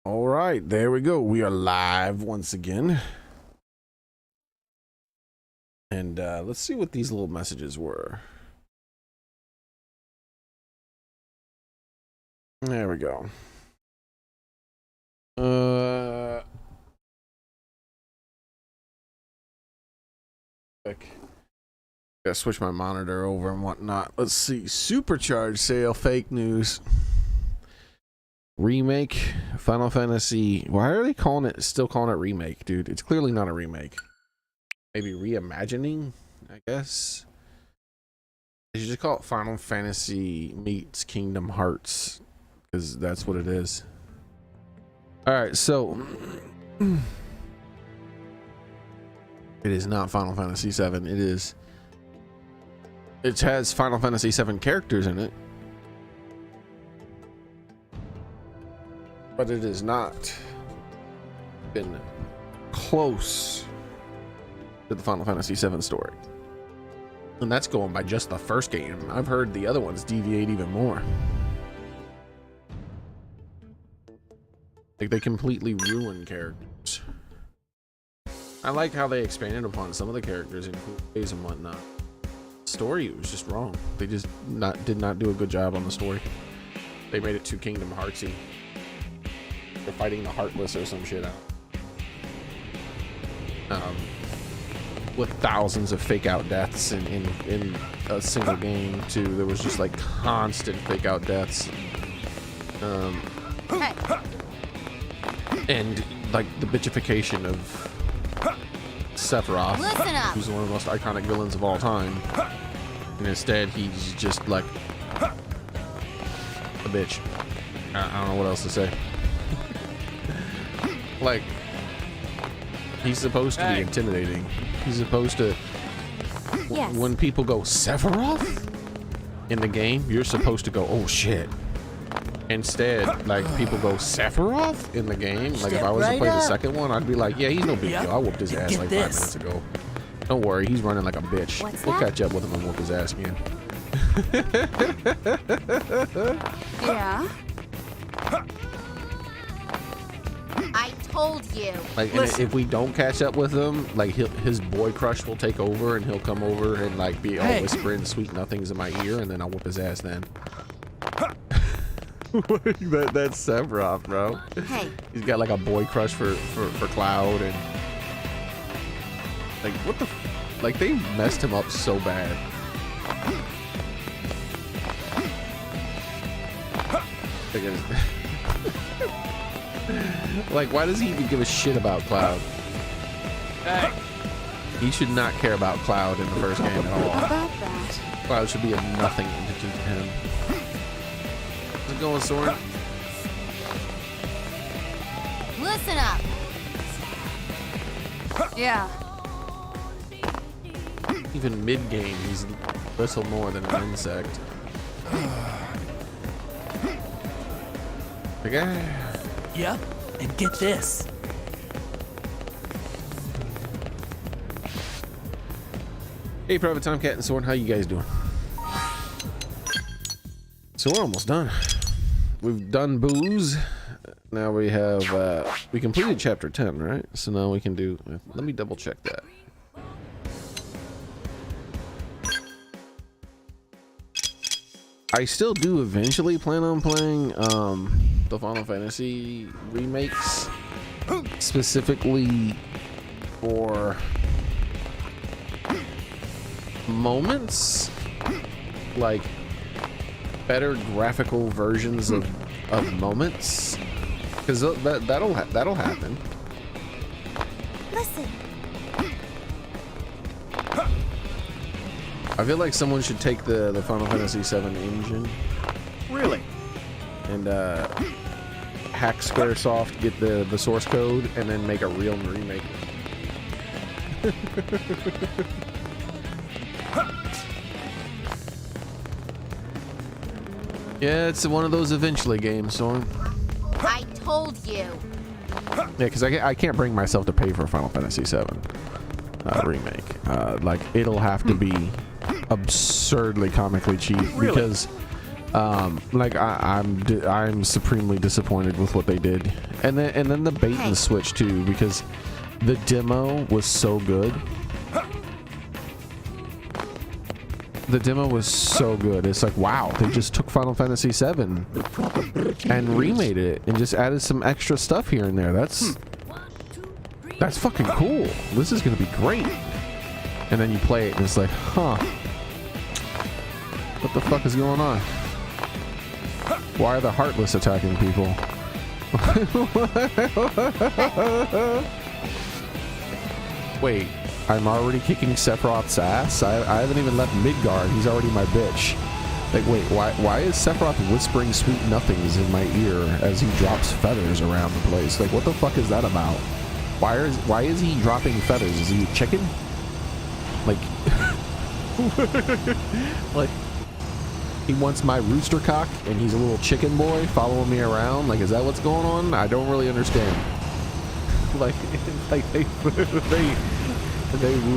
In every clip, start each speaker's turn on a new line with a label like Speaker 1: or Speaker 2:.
Speaker 1: All right, there we go. We are live once again. And let's see what these little messages were. There we go. Gotta switch my monitor over and whatnot. Let's see. Supercharged sale, fake news. Remake, Final Fantasy. Why are they still calling it remake, dude? It's clearly not a remake. Maybe reimagining, I guess. They should just call it Final Fantasy meets Kingdom Hearts, because that's what it is. Alright, so it is not Final Fantasy VII. It has Final Fantasy VII characters in it, but it has not been close to the Final Fantasy VII story. And that's going by just the first game. I've heard the other ones deviate even more. Like, they completely ruin characters. I like how they expanded upon some of the characters in cool ways and whatnot. Story was just wrong. They just did not do a good job on the story. They made it too Kingdom Heartsy. They're fighting the Heartless or some shit out. With thousands of fake out deaths in a single game too. There was just like constant fake out deaths. And like the bitchification of Sephiroth, who's one of the most iconic villains of all time, and instead he's just like a bitch. I don't know what else to say. Like, he's supposed to be intimidating. He's supposed to. Yes. When people go Sephiroth in the game, you're supposed to go, oh shit. Instead, like, people go Sephiroth in the game. Like, if I was to play the second one, I'd be like, yeah, he's no big deal. I whooped his ass like 5 minutes ago. Don't worry, he's running like a bitch. We'll catch up with him and whoop his ass again.
Speaker 2: Yeah. I told you.
Speaker 1: Like, and if we don't catch up with him, like, his boy crush will take over, and he'll come over and like be all whispering sweet nothings in my ear, and then I'll whoop his ass then. That's Sephiroth, bro. Hey. He's got like a boy crush for Cloud, and like, what the like, they messed him up so bad. Like, why does he even give a shit about Cloud? Hey. He should not care about Cloud in the first game at all. About that. Cloud should be a nothing entity to him. How's it going, Soren?
Speaker 2: Listen up. Yeah.
Speaker 1: Even mid-game, he's little more than an insect. Okay.
Speaker 3: Yep, and get this.
Speaker 1: Hey, Private Tomcat and Soren, how you guys doing? So we're almost done. We've done booze. Now we have, we completed chapter 10, right? So now we can do, let me double check that. I still do eventually plan on playing the Final Fantasy remakes, specifically for moments, like better graphical versions of moments, because that'll happen.
Speaker 2: Listen.
Speaker 1: I feel like someone should take the Final Fantasy VII engine.
Speaker 3: Really?
Speaker 1: And hack Squaresoft, get the source code, and then make a real remake. Yeah, it's one of those eventually games, Soren.
Speaker 2: I told you.
Speaker 1: Yeah, because I can't bring myself to pay for Final Fantasy VII remake. Like, it'll have to be absurdly comically cheap, because Like I'm supremely disappointed with what they did, and then the bait and switch too, because the demo was so good. The demo was so good. It's like, wow, they just took Final Fantasy VII and remade it and just added some extra stuff here and there. That's fucking cool. This is gonna be great. And then you play it and it's like, huh, what the fuck is going on? Why are the Heartless attacking people? Wait, I'm already kicking Sephiroth's ass? I haven't even left Midgard. He's already my bitch. Like, wait, why is Sephiroth whispering sweet nothings in my ear as he drops feathers around the place? Like, what the fuck is that about? Why is he dropping feathers? Is he a chicken? Like, like, he wants my rooster cock and he's a little chicken boy following me around? Like, is that what's going on? I don't really understand. Like they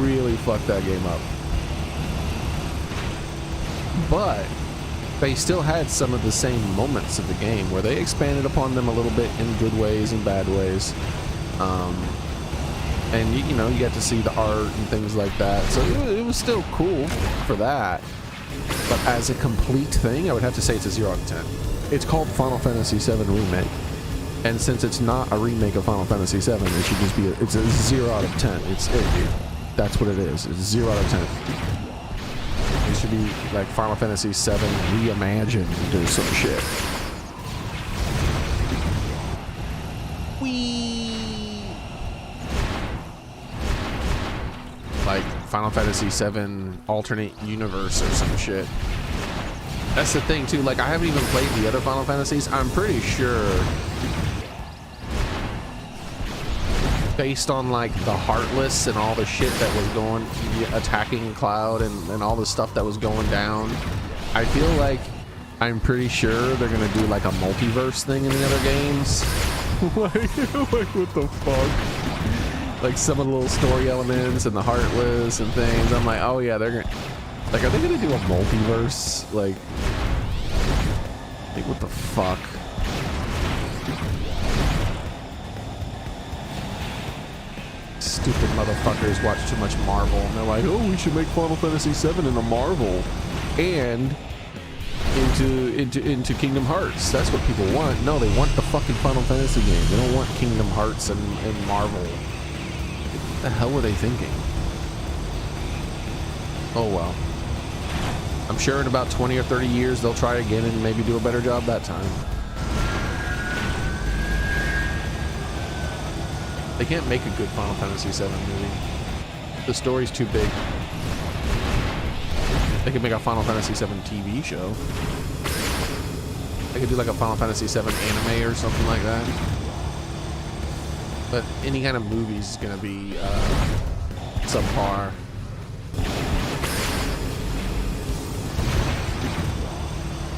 Speaker 1: really fucked that game up. But they still had some of the same moments of the game where they expanded upon them a little bit in good ways and bad ways. And you know, you got to see the art and things like that. So it was still cool for that. But as a complete thing, I would have to say it's a 0 out of 10. It's called Final Fantasy VII Remake. And since it's not a remake of Final Fantasy VII, it should just be it's a 0 out of 10. That's what it is. It's 0 out of 10. It should be like Final Fantasy VII reimagined or some shit. Like Final Fantasy VII alternate universe or some shit. That's the thing too. Like, I haven't even played the other Final Fantasies. I'm pretty sure, based on like the Heartless and all the shit that was going, attacking Cloud and all the stuff that was going down, I feel like I'm pretty sure they're gonna do like a multiverse thing in the other games. like what the fuck? Like some of the little story elements and the Heartless and things. I'm like, oh yeah, they're gonna, like, are they gonna do a multiverse? Like what the fuck? Stupid motherfuckers watch too much Marvel and they're like, oh, we should make Final Fantasy VII in a Marvel and into Kingdom Hearts. That's what people want. No, they want the fucking Final Fantasy game. They don't want Kingdom Hearts and Marvel. What the hell were they thinking? Oh well. I'm sure in about 20 or 30 years they'll try again and maybe do a better job that time. They can't make a good Final Fantasy VII movie. The story's too big. They could make a Final Fantasy VII TV show. They could do like a Final Fantasy VII anime or something like that. But any kind of movie is gonna be subpar.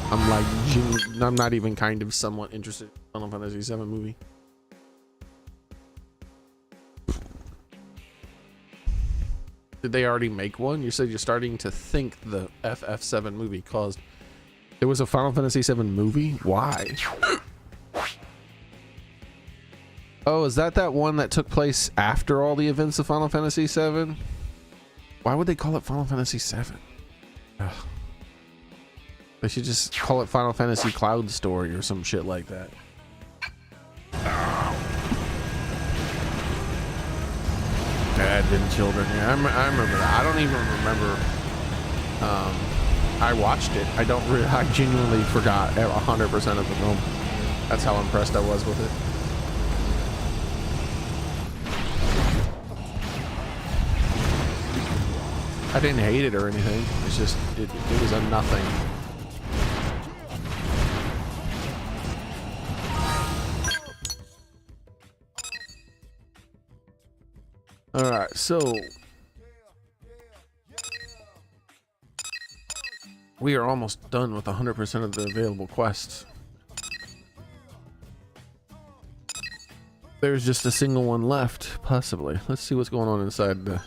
Speaker 1: I'm not even kind of somewhat interested in Final Fantasy VII movie. Did they already make one? You said you're starting to think the FF7 movie caused. There was a Final Fantasy VII movie? Why? Oh, is that one that took place after all the events of Final Fantasy VII? Why would they call it Final Fantasy VII? Ugh. They should just call it Final Fantasy Cloud Story or some shit like that. Dad and children. Yeah, I remember that. I don't even remember. I watched it. I genuinely forgot 100% of the film. That's how impressed I was with it. I didn't hate it or anything. It's just it was a nothing. All right, so we are almost done with 100% of the available quests. There's just a single one left, possibly. Let's see what's going on inside the...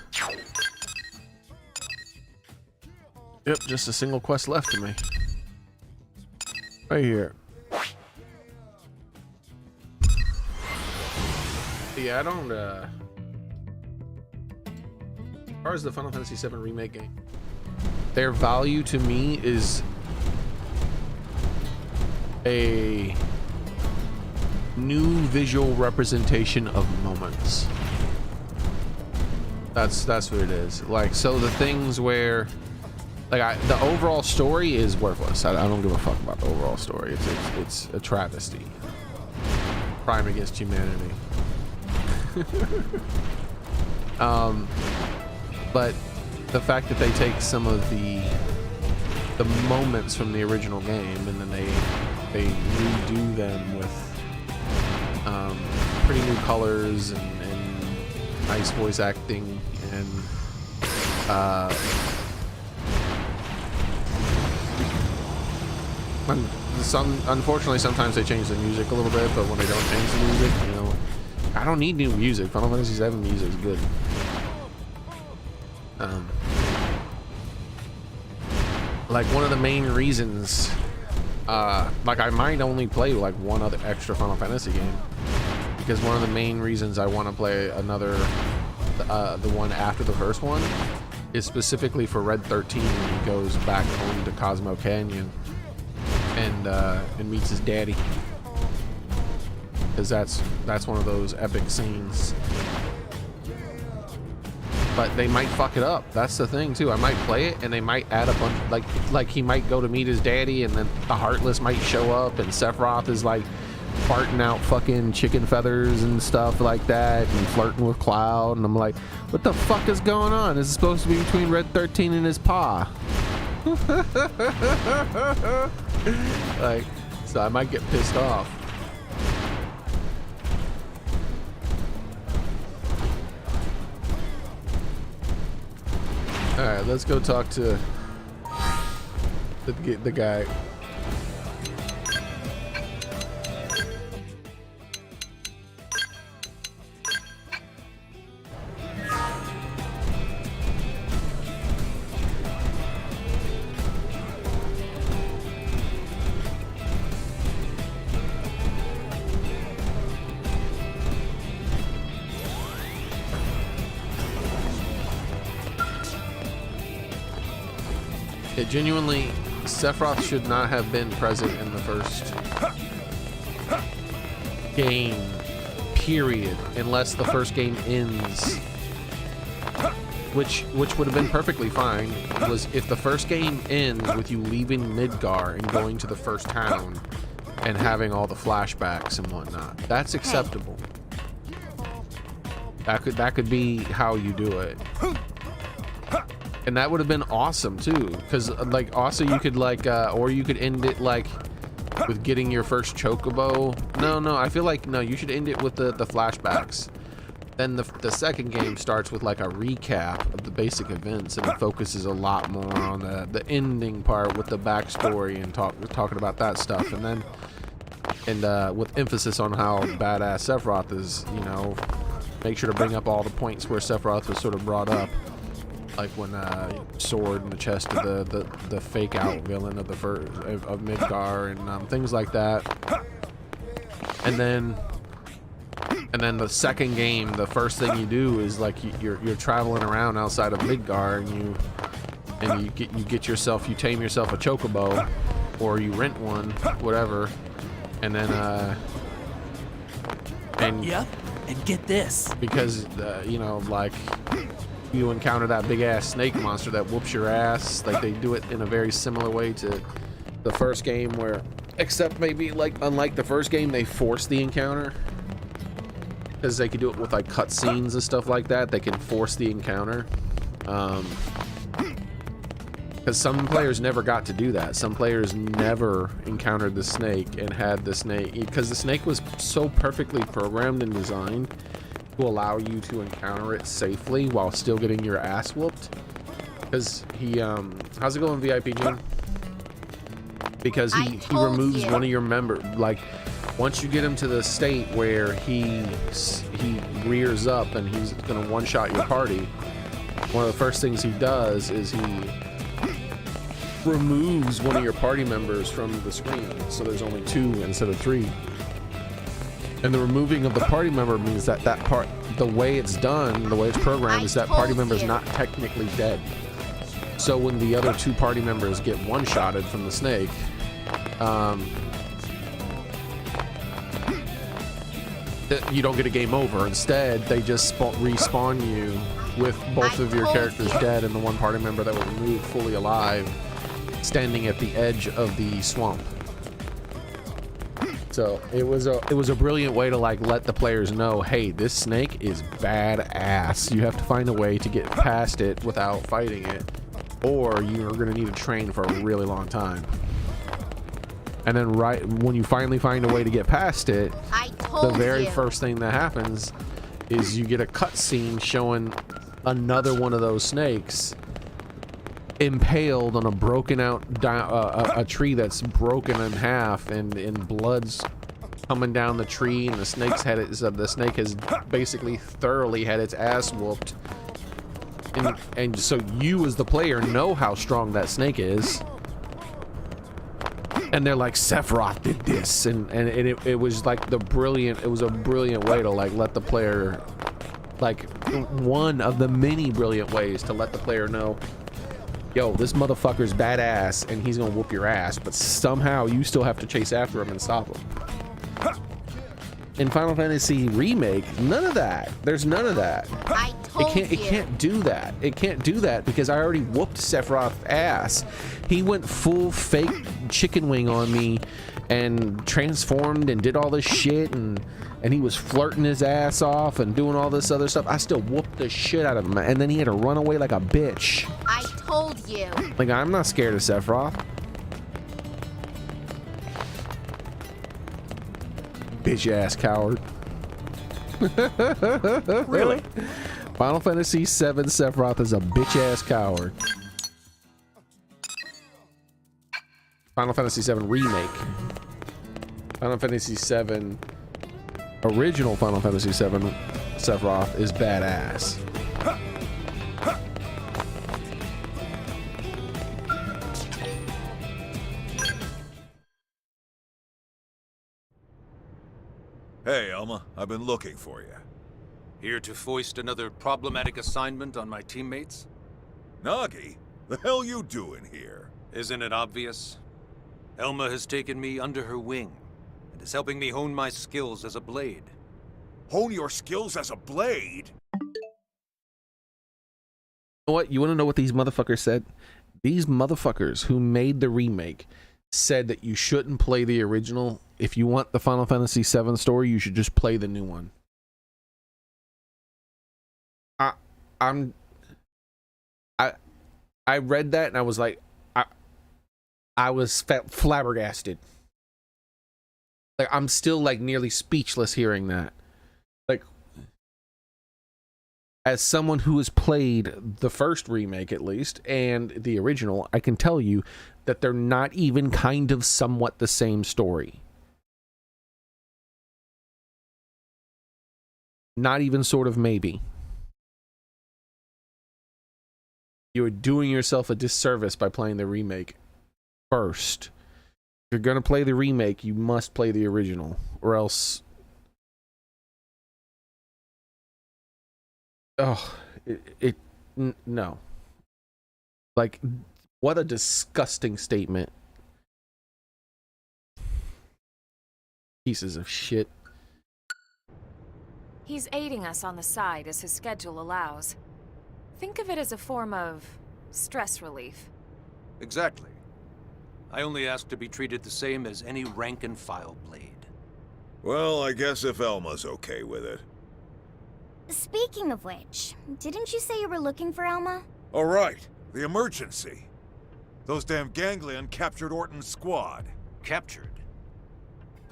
Speaker 1: Yep, just a single quest left to me. Right here. Yeah, I don't, as far as the Final Fantasy VII Remake game, their value to me is a new visual representation of moments. That's what it is. Like, so the things where, like, the overall story is worthless. I don't give a fuck about the overall story. It's a travesty. Crime against humanity. But the fact that they take some of the moments from the original game and then they redo them with pretty new colors and nice voice acting and unfortunately sometimes they change the music a little bit, but when they don't change the music, you know, I don't need new music. Final Fantasy VII music is good. Like one of the main reasons, like I might only play like one other extra Final Fantasy game, because one of the main reasons I want to play another, the one after the first one, is specifically for Red 13 when he goes back home to Cosmo Canyon and meets his daddy, because that's one of those epic scenes. But they might fuck it up. That's the thing too. I might play it and they might add a bunch, like he might go to meet his daddy and then the Heartless might show up and Sephiroth is like farting out fucking chicken feathers and stuff like that and flirting with Cloud, and I'm like, what the fuck is going on? This is supposed to be between Red 13 and his pa. Like, so I might get pissed off. All right, let's go talk to the guy. Genuinely, Sephiroth should not have been present in the first game, period, unless the first game ends, which would have been perfectly fine, was if the first game ends with you leaving Midgar and going to the first town and having all the flashbacks and whatnot. That's acceptable. That could be how you do it. And that would have been awesome too, because like also you could like or you could end it like with getting your first chocobo. No, I feel like no, you should end it with the flashbacks. Then the second game starts with like a recap of the basic events, and it focuses a lot more on the ending part with the backstory and talking about that stuff, and then with emphasis on how badass Sephiroth is. You know, make sure to bring up all the points where Sephiroth was sort of brought up. Like when sword in the chest of the fake out villain of of Midgar and things like that, and then the second game, the first thing you do is like you're traveling around outside of Midgar and you get yourself, you tame yourself a chocobo or you rent one, whatever, and then and
Speaker 3: get this,
Speaker 1: because you know, like you encounter that big ass snake monster that whoops your ass. Like they do it in a very similar way to the first game, where except maybe like unlike the first game, they force the encounter, because they could do it with like cutscenes and stuff like that. They can force the encounter, because some players never got to do that. Some players never encountered the snake and had the snake, because the snake was so perfectly programmed and designed to allow you to encounter it safely while still getting your ass whooped. Because he how's it going, VIP Jim? Because he removes one of your members. Like once you get him to the state where he rears up and he's gonna one-shot your party, one of the first things he does is removes one of your party members from the screen, so there's only 2 instead of 3. And the removing of the party member means that that part, the way it's done, the way it's programmed, is that party member is not technically dead. So when the other 2 party members get one-shotted from the snake, you don't get a game over. Instead, they just respawn you with both of your characters dead and the one party member that was removed fully alive, standing at the edge of the swamp. So it was a brilliant way to like let the players know, hey, this snake is badass. You have to find a way to get past it without fighting it, or you're gonna need to train for a really long time. And then right when you finally find a way to get past it, the very first thing that happens is you get a cutscene showing another one of those snakes impaled on a broken out a tree that's broken in half, and blood's coming down the tree, and the snake's head the snake has basically thoroughly had its ass whooped, and so you as the player know how strong that snake is, and they're like, Sephiroth did this, and it was like it was a brilliant way to like let the player, like one of the many brilliant ways to let the player know, yo, this motherfucker's badass and he's gonna whoop your ass, but somehow you still have to chase after him and stop him. In Final Fantasy Remake, none of that. There's none of that. It can't do that. It can't do that because I already whooped Sephiroth's ass. He went full fake chicken wing on me and transformed and did all this shit, and he was flirting his ass off and doing all this other stuff. I still whooped the shit out of him, and then he had to run away like a bitch.
Speaker 2: I told you.
Speaker 1: Like, I'm not scared of Sephiroth. Bitch ass coward.
Speaker 3: Really?
Speaker 1: Final Fantasy VII Sephiroth is a bitch ass coward. Final Fantasy VII Remake. Final Fantasy VII Original Final Fantasy VII Sephiroth is badass.
Speaker 4: Hey, Elma, I've been looking for you.
Speaker 5: Here to foist another problematic assignment on my teammates?
Speaker 4: Nagi, the hell you doing here?
Speaker 5: Isn't it obvious? Elma has taken me under her wing and is helping me hone my skills as a blade.
Speaker 4: Hone your skills as a blade?
Speaker 1: You know what? You want to know what these motherfuckers said? These motherfuckers who made the remake said that you shouldn't play the original. If you want the Final Fantasy VII story, you should just play the new one. I read that and I was like, I was flabbergasted. Like, I'm still like nearly speechless hearing that. Like, as someone who has played the first remake at least and the original, I can tell you that they're not even kind of somewhat the same story. Not even sort of maybe. You're doing yourself a disservice by playing the remake first. If you're gonna play the remake, you must play the original, or else no. Like, what a disgusting statement. Pieces of shit.
Speaker 6: He's aiding us on the side as his schedule allows. Think of it as a form of stress relief.
Speaker 5: Exactly. I only ask to be treated the same as any rank-and-file blade.
Speaker 4: Well, I guess if Elma's okay with it.
Speaker 7: Speaking of which, didn't you say you were looking for Elma?
Speaker 4: All right, the emergency. Those damn ganglion captured Orton's squad.
Speaker 5: Captured?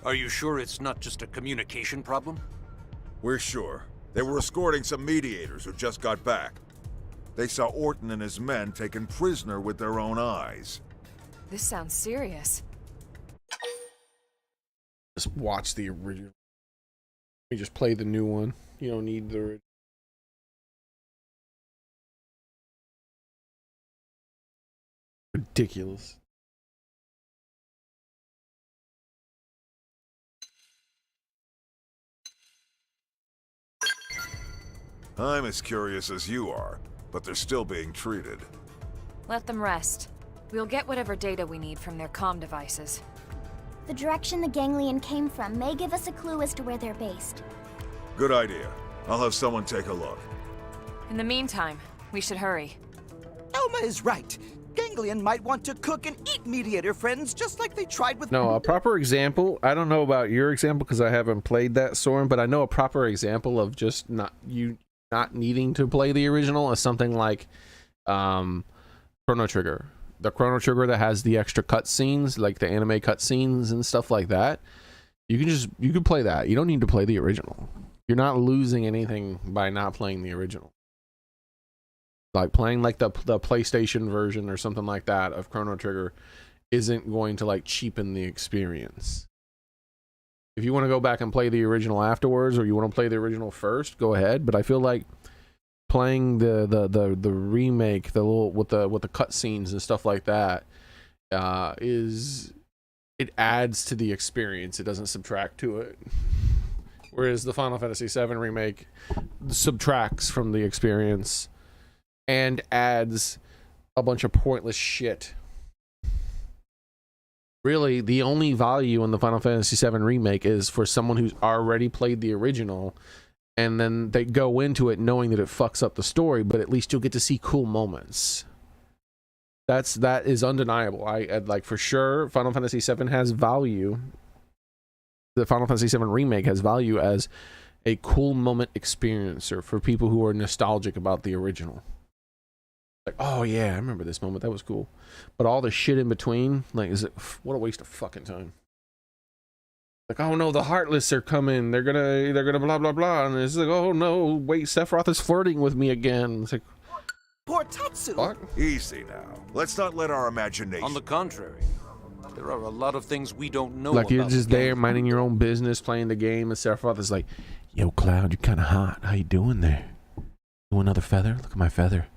Speaker 5: Are you sure it's not just a communication problem?
Speaker 4: We're sure. They were escorting some mediators who just got back. They saw Orton and his men taken prisoner with their own eyes.
Speaker 6: This sounds serious.
Speaker 1: Just watch the original. You just play the new one. You don't need the... ridiculous.
Speaker 4: I'm as curious as you are, but they're still being treated.
Speaker 6: Let them rest. We'll get whatever data we need from their comm devices.
Speaker 7: The direction the ganglion came from may give us a clue as to where they're based.
Speaker 4: Good idea. I'll have someone take a look.
Speaker 6: In the meantime, we should hurry.
Speaker 3: Elma is right. Ganglion might want to cook and eat mediator friends just like they tried with...
Speaker 1: No, a proper example, I don't know about your example because I haven't played that, Soren, but I know a proper example of just not needing to play the original is something like Chrono Trigger. The Chrono Trigger that has the extra cutscenes, like the anime cutscenes and stuff like that. You can play that. You don't need to play the original. You're not losing anything by not playing the original. Like playing like the PlayStation version or something like that of Chrono Trigger isn't going to like cheapen the experience. If you want to go back and play the original afterwards, or you want to play the original first, go ahead. But I feel like playing the remake, the little with the cutscenes and stuff like that, it adds to the experience. It doesn't subtract to it. Whereas the Final Fantasy VII remake subtracts from the experience and adds a bunch of pointless shit. Really, the only value in the Final Fantasy VII remake is for someone who's already played the original, and then they go into it knowing that it fucks up the story, but at least you'll get to see cool moments. That is undeniable. I like for sure Final Fantasy VII has value. The Final Fantasy VII remake has value as a cool moment experiencer for people who are nostalgic about the original. Like, oh yeah, I remember this moment. That was cool. But all the shit in between, like, what a waste of fucking time. Like, oh no, the Heartless are coming. They're gonna blah blah blah, and it's like, oh no, wait, Sephiroth is flirting with me again. It's like,
Speaker 3: Poor Tatsu.
Speaker 1: fuck.
Speaker 4: Easy now. Let's not let our imagination...
Speaker 5: On the contrary, there are a lot of things we don't know
Speaker 1: Like, you're
Speaker 5: about
Speaker 1: just
Speaker 5: the
Speaker 1: there
Speaker 5: game.
Speaker 1: minding your own business, playing the game, and Sephiroth is like, yo, Cloud, you're kind of hot. How you doing there? You want another feather? Look at my feather.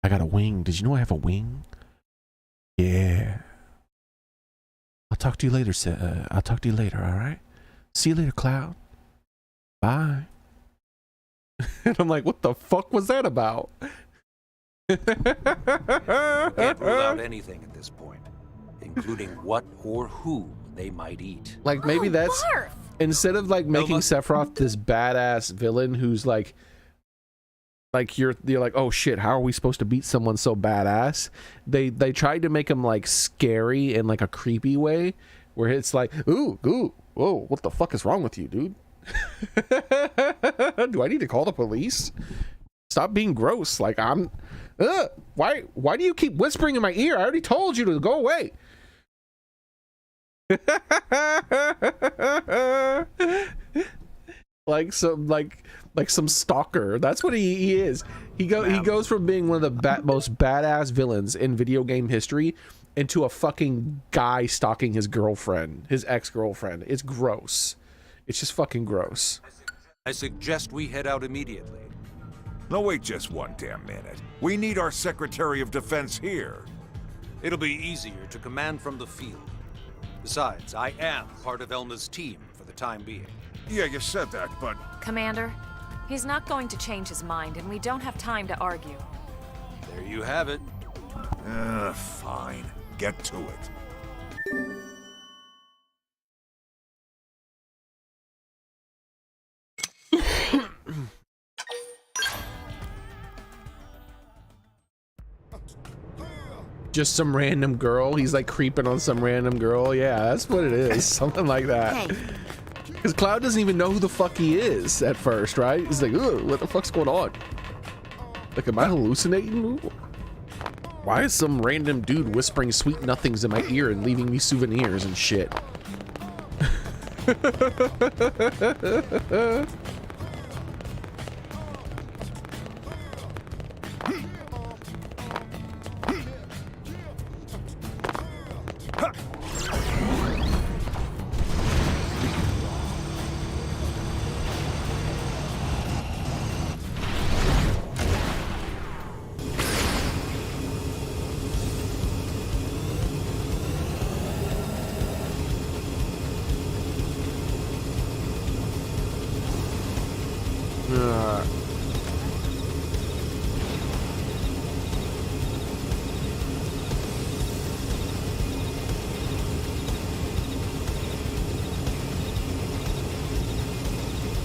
Speaker 1: I got a wing. Did you know I have a wing? Yeah. I'll talk to you later, I'll talk to you later, all right? See you later, Cloud. Bye. And I'm like, what the fuck was that about?
Speaker 5: Can't rule out anything at this point, including what or who they might eat.
Speaker 1: Like, maybe that's...
Speaker 7: Barf!
Speaker 1: Instead of, like, making
Speaker 5: Elma?
Speaker 1: Sephiroth this badass villain who's, like you're like, oh shit, how are we supposed to beat someone so badass? They tried to make him like scary in like a creepy way, where it's like, ooh, whoa, what the fuck is wrong with you, dude? Do I need to call the police? Stop being gross. Like, I'm why do you keep whispering in my ear? I already told you to go away. Like some stalker. That's what he is. He goes from being one of the most badass villains in video game history into a fucking guy stalking his girlfriend, his ex-girlfriend. It's gross. It's just fucking gross.
Speaker 5: I suggest we head out immediately.
Speaker 4: No, wait just one damn minute. We need our Secretary of Defense here.
Speaker 5: It'll be easier to command from the field. Besides, I am part of Elma's team for the time being.
Speaker 4: Yeah, you said that, but...
Speaker 6: Commander, he's not going to change his mind, and we don't have time to argue.
Speaker 5: There you have it.
Speaker 4: Fine. Get to it.
Speaker 1: Just some random girl. He's like creeping on some random girl. Yeah, that's what it is. Something like that.
Speaker 2: Hey.
Speaker 1: Because Cloud doesn't even know who the fuck he is at first, right? He's like, ugh, what the fuck's going on? Like, am I hallucinating? Why is some random dude whispering sweet nothings in my ear and leaving me souvenirs and shit?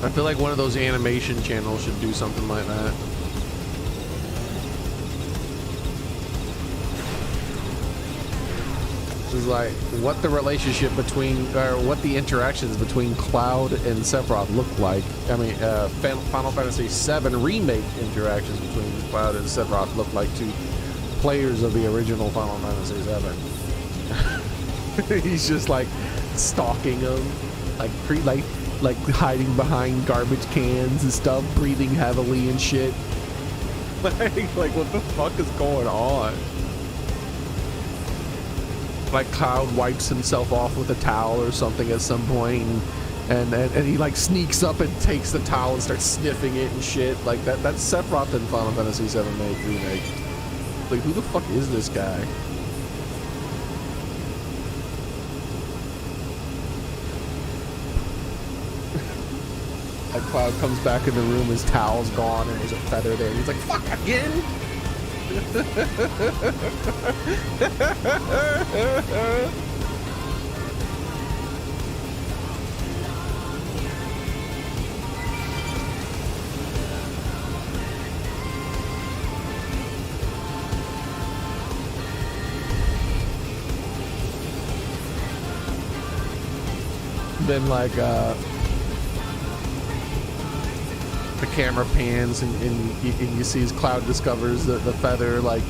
Speaker 1: I feel like one of those animation channels should do something like that. This is like what the relationship between, or what the interactions between Cloud and Sephiroth look like. I mean, Final Fantasy VII Remake interactions between Cloud and Sephiroth look like to players of the original Final Fantasy VII. He's just like stalking them, like hiding behind garbage cans and stuff, breathing heavily and shit. Like what the fuck is going on? Like Cloud wipes himself off with a towel or something at some point, and he like sneaks up and takes the towel and starts sniffing it and shit. Like that's Sephiroth in Final Fantasy VII Remake. Like who the fuck is this guy? Like Cloud comes back in the room, his towel's gone, and there's a feather there. He's like, fuck again? Then like the camera pans and you see as Cloud discovers the feather, like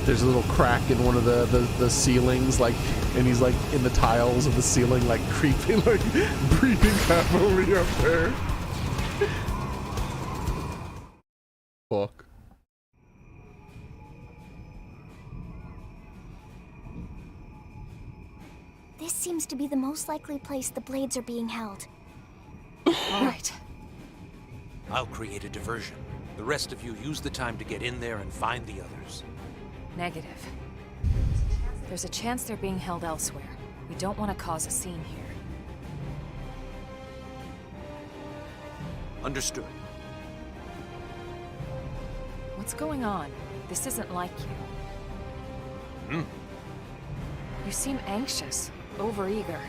Speaker 1: there's a little crack in one of the ceilings, like, and he's like in the tiles of the ceiling, like creeping, like breathing heavily up there. Fuck.
Speaker 7: This seems to be the most likely place the blades are being held.
Speaker 6: All right.
Speaker 5: I'll create a diversion. The rest of you use the time to get in there and find the others.
Speaker 6: Negative. There's a chance they're being held elsewhere. We don't want to cause a scene here.
Speaker 5: Understood.
Speaker 6: What's going on? This isn't like you. You seem anxious, overeager.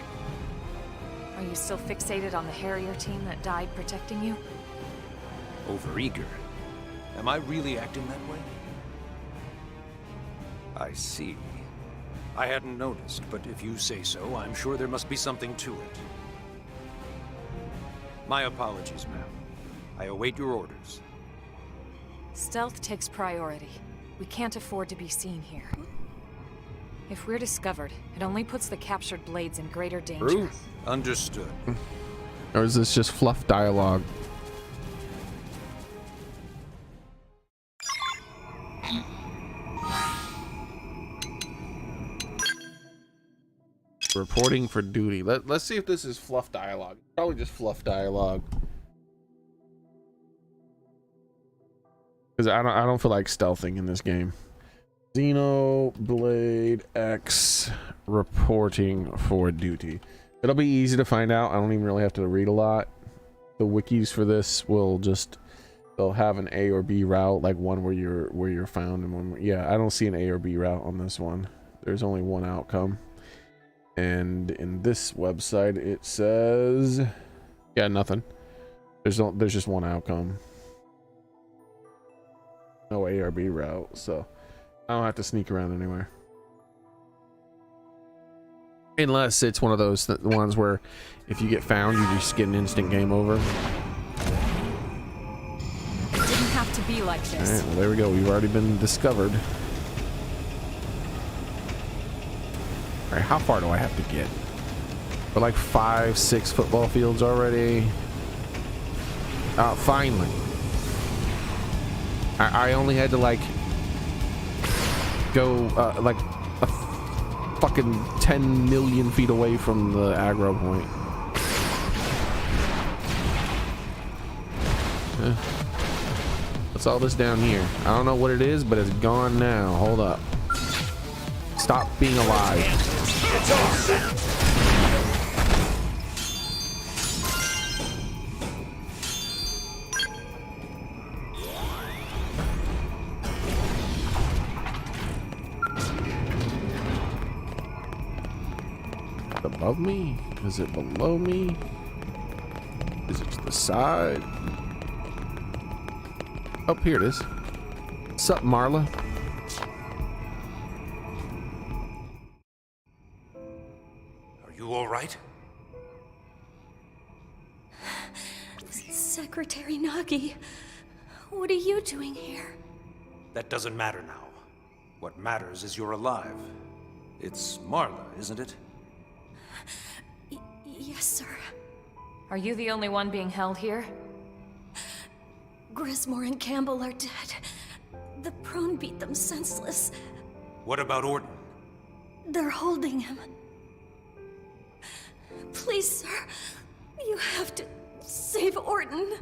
Speaker 6: Are you still fixated on the Harrier team that died protecting you?
Speaker 5: Overeager? Am I really acting that way? I see. I hadn't noticed, but if you say so, I'm sure there must be something to it. My apologies, ma'am. I await your orders.
Speaker 6: Stealth takes priority. We can't afford to be seen here. If we're discovered, it only puts the captured blades in greater danger.
Speaker 1: True.
Speaker 5: Understood.
Speaker 1: Or is this just fluff dialogue? Reporting for duty. Let's see if this is fluff dialogue. Probably just fluff dialogue. Because I don't feel like stealthing in this game. Xenoblade X reporting for duty. It'll be easy to find out. I don't even really have to read a lot. The wikis for this will just, they'll have an A or B route, like one where you're found and one. Yeah, I don't see an A or B route on this one. There's only one outcome. And in this website it says, yeah, nothing. There's just one outcome. No A or B route, so I don't have to sneak around anywhere. Unless it's one of those ones where if you get found, you just get an instant game over.
Speaker 6: It didn't have to be like this.
Speaker 1: All right, well, there we go. We've already been discovered. All right, how far do I have to get? We're like 5-6 football fields already. Finally. I only had to like go like a fucking 10 million feet away from the aggro point. What's all this down here? I don't know what it is, but it's gone now. Hold up. Stop being alive. Above me? Is it below me? Is it to the side. Oh, here it is. Sup, Marla?
Speaker 5: Are you all right?
Speaker 8: Secretary Nagi, what are you doing here?
Speaker 5: That doesn't matter now. What matters is you're alive. It's Marla, isn't it?
Speaker 8: Yes, sir.
Speaker 6: Are you the only one being held here?
Speaker 8: Grismore and Campbell are dead. The prone beat them senseless.
Speaker 5: What about Orton?
Speaker 8: They're holding him. Please, sir, you have to save Orton.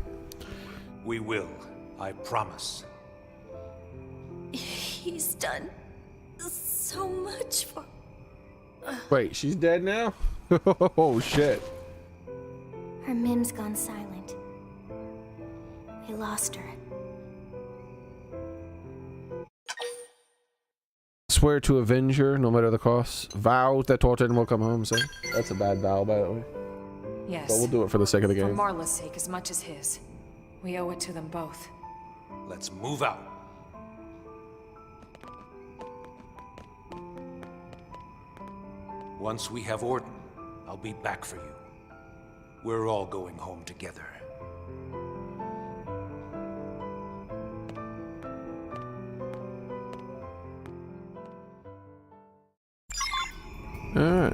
Speaker 5: We will, I promise.
Speaker 8: He's done so much for...
Speaker 1: Wait, she's dead now? Oh, shit.
Speaker 7: Her Mim's gone silent. We lost her.
Speaker 1: Swear to avenge her, no matter the cost. Vows that Torten will come home, so. That's a bad vow, by the way.
Speaker 6: Yes.
Speaker 1: But we'll do it for the sake of the
Speaker 6: For
Speaker 1: game.
Speaker 6: Marla's sake as much as his. We owe it to them both.
Speaker 5: Let's move out. Once we have Orton, I'll be back for you. We're all going home together.
Speaker 1: Alright.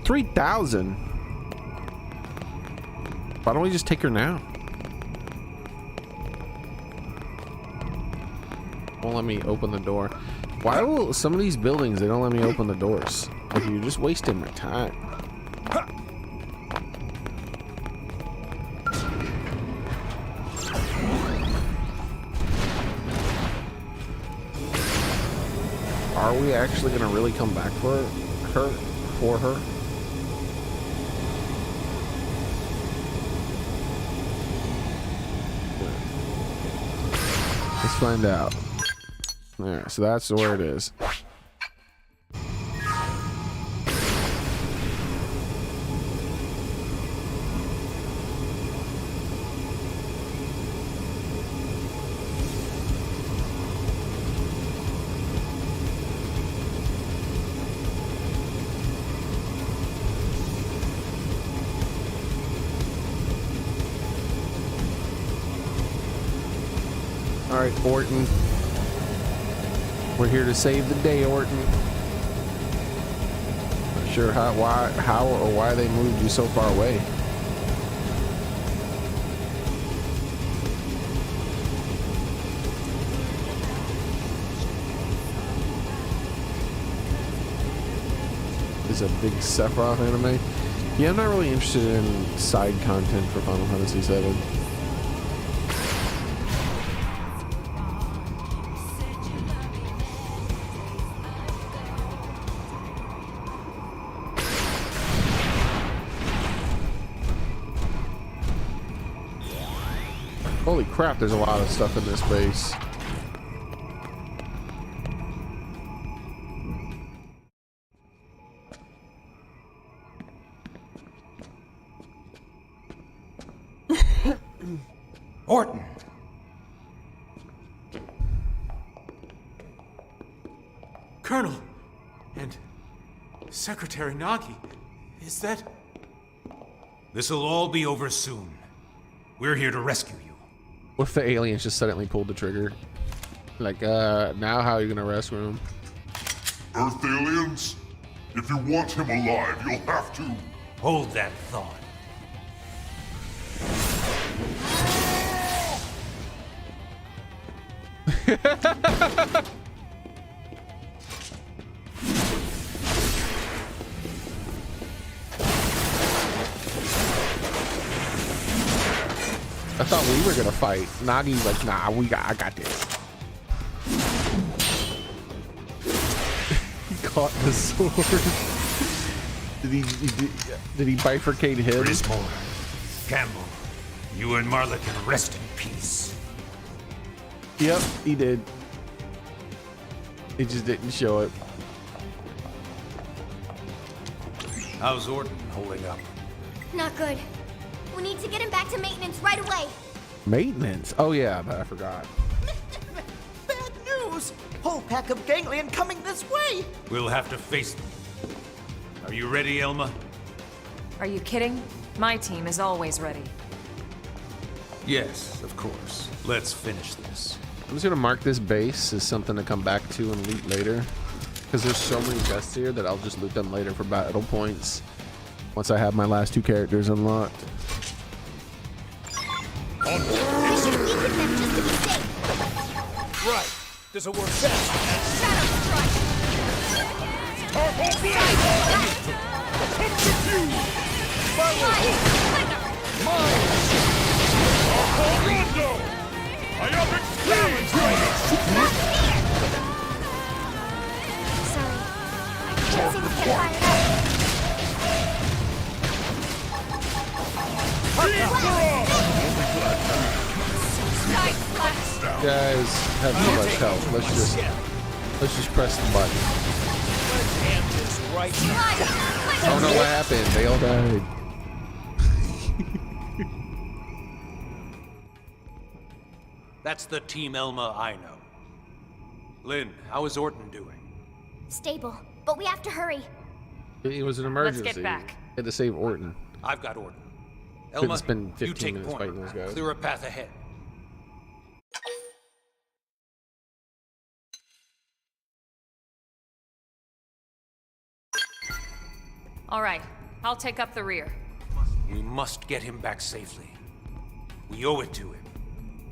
Speaker 1: 3,000? Why don't we just take her now? Won't let me open the door. Why will some of these buildings, they don't let me open the doors? Like, you're just wasting my time. Are we actually gonna really come back for her? Let's find out. Alright, so that's where it is. Alright, Orton. We're here to save the day, Orton. Not sure how or why they moved you so far away. Is a big Sephiroth anime? Yeah, I'm not really interested in side content for Final Fantasy VII. Holy crap, there's a lot of stuff in this base.
Speaker 5: Orton!
Speaker 9: Colonel! And Secretary Nagi, is that...
Speaker 5: This'll all be over soon. We're here to rescue you.
Speaker 1: What if the aliens just suddenly pulled the trigger? Like, now how are you gonna rescue him?
Speaker 4: Earth aliens? If you want him alive, you'll have to...
Speaker 5: Hold that thought.
Speaker 1: I thought we were gonna fight. Nagi's like, nah, I got this. He caught the sword. Did he bifurcate him?
Speaker 5: Grismore, Campbell, you and Marla can rest in peace.
Speaker 1: Yep, he did. He just didn't show it.
Speaker 5: How's Orton holding up?
Speaker 7: Not good. We need to get him back to maintenance right away.
Speaker 1: Maintenance? Oh yeah, but I forgot.
Speaker 3: Bad news! Whole pack of ganglion coming this way!
Speaker 5: We'll have to face them. Are you ready, Elma?
Speaker 6: Are you kidding? My team is always ready.
Speaker 5: Yes, of course. Let's finish this.
Speaker 1: I'm just gonna mark this base as something to come back to and loot later. Because there's so many chests here that I'll just loot them later for battle points. Once I have my last 2 characters unlocked.
Speaker 7: We should weaken them just to be safe.
Speaker 10: Right. This'll work best.
Speaker 7: Shadow strike. Sorry. Can't seem to get fired
Speaker 1: Guys have too much health. Let's just press the button. Oh no, what happened? They all died.
Speaker 5: That's the Team Elma I know. Lynn, how is Orton doing?
Speaker 7: Stable, but we have to hurry.
Speaker 1: It was an emergency.
Speaker 6: Let's get back.
Speaker 1: Had to save Orton.
Speaker 5: I've got Orton.
Speaker 1: Couldn't
Speaker 5: Elma,
Speaker 1: spend
Speaker 5: you
Speaker 1: 15
Speaker 5: take
Speaker 1: minutes
Speaker 5: point.
Speaker 1: fighting those guys.
Speaker 5: Clear a path ahead.
Speaker 6: All right, I'll take up the rear.
Speaker 5: We must get him back safely. We owe it to him,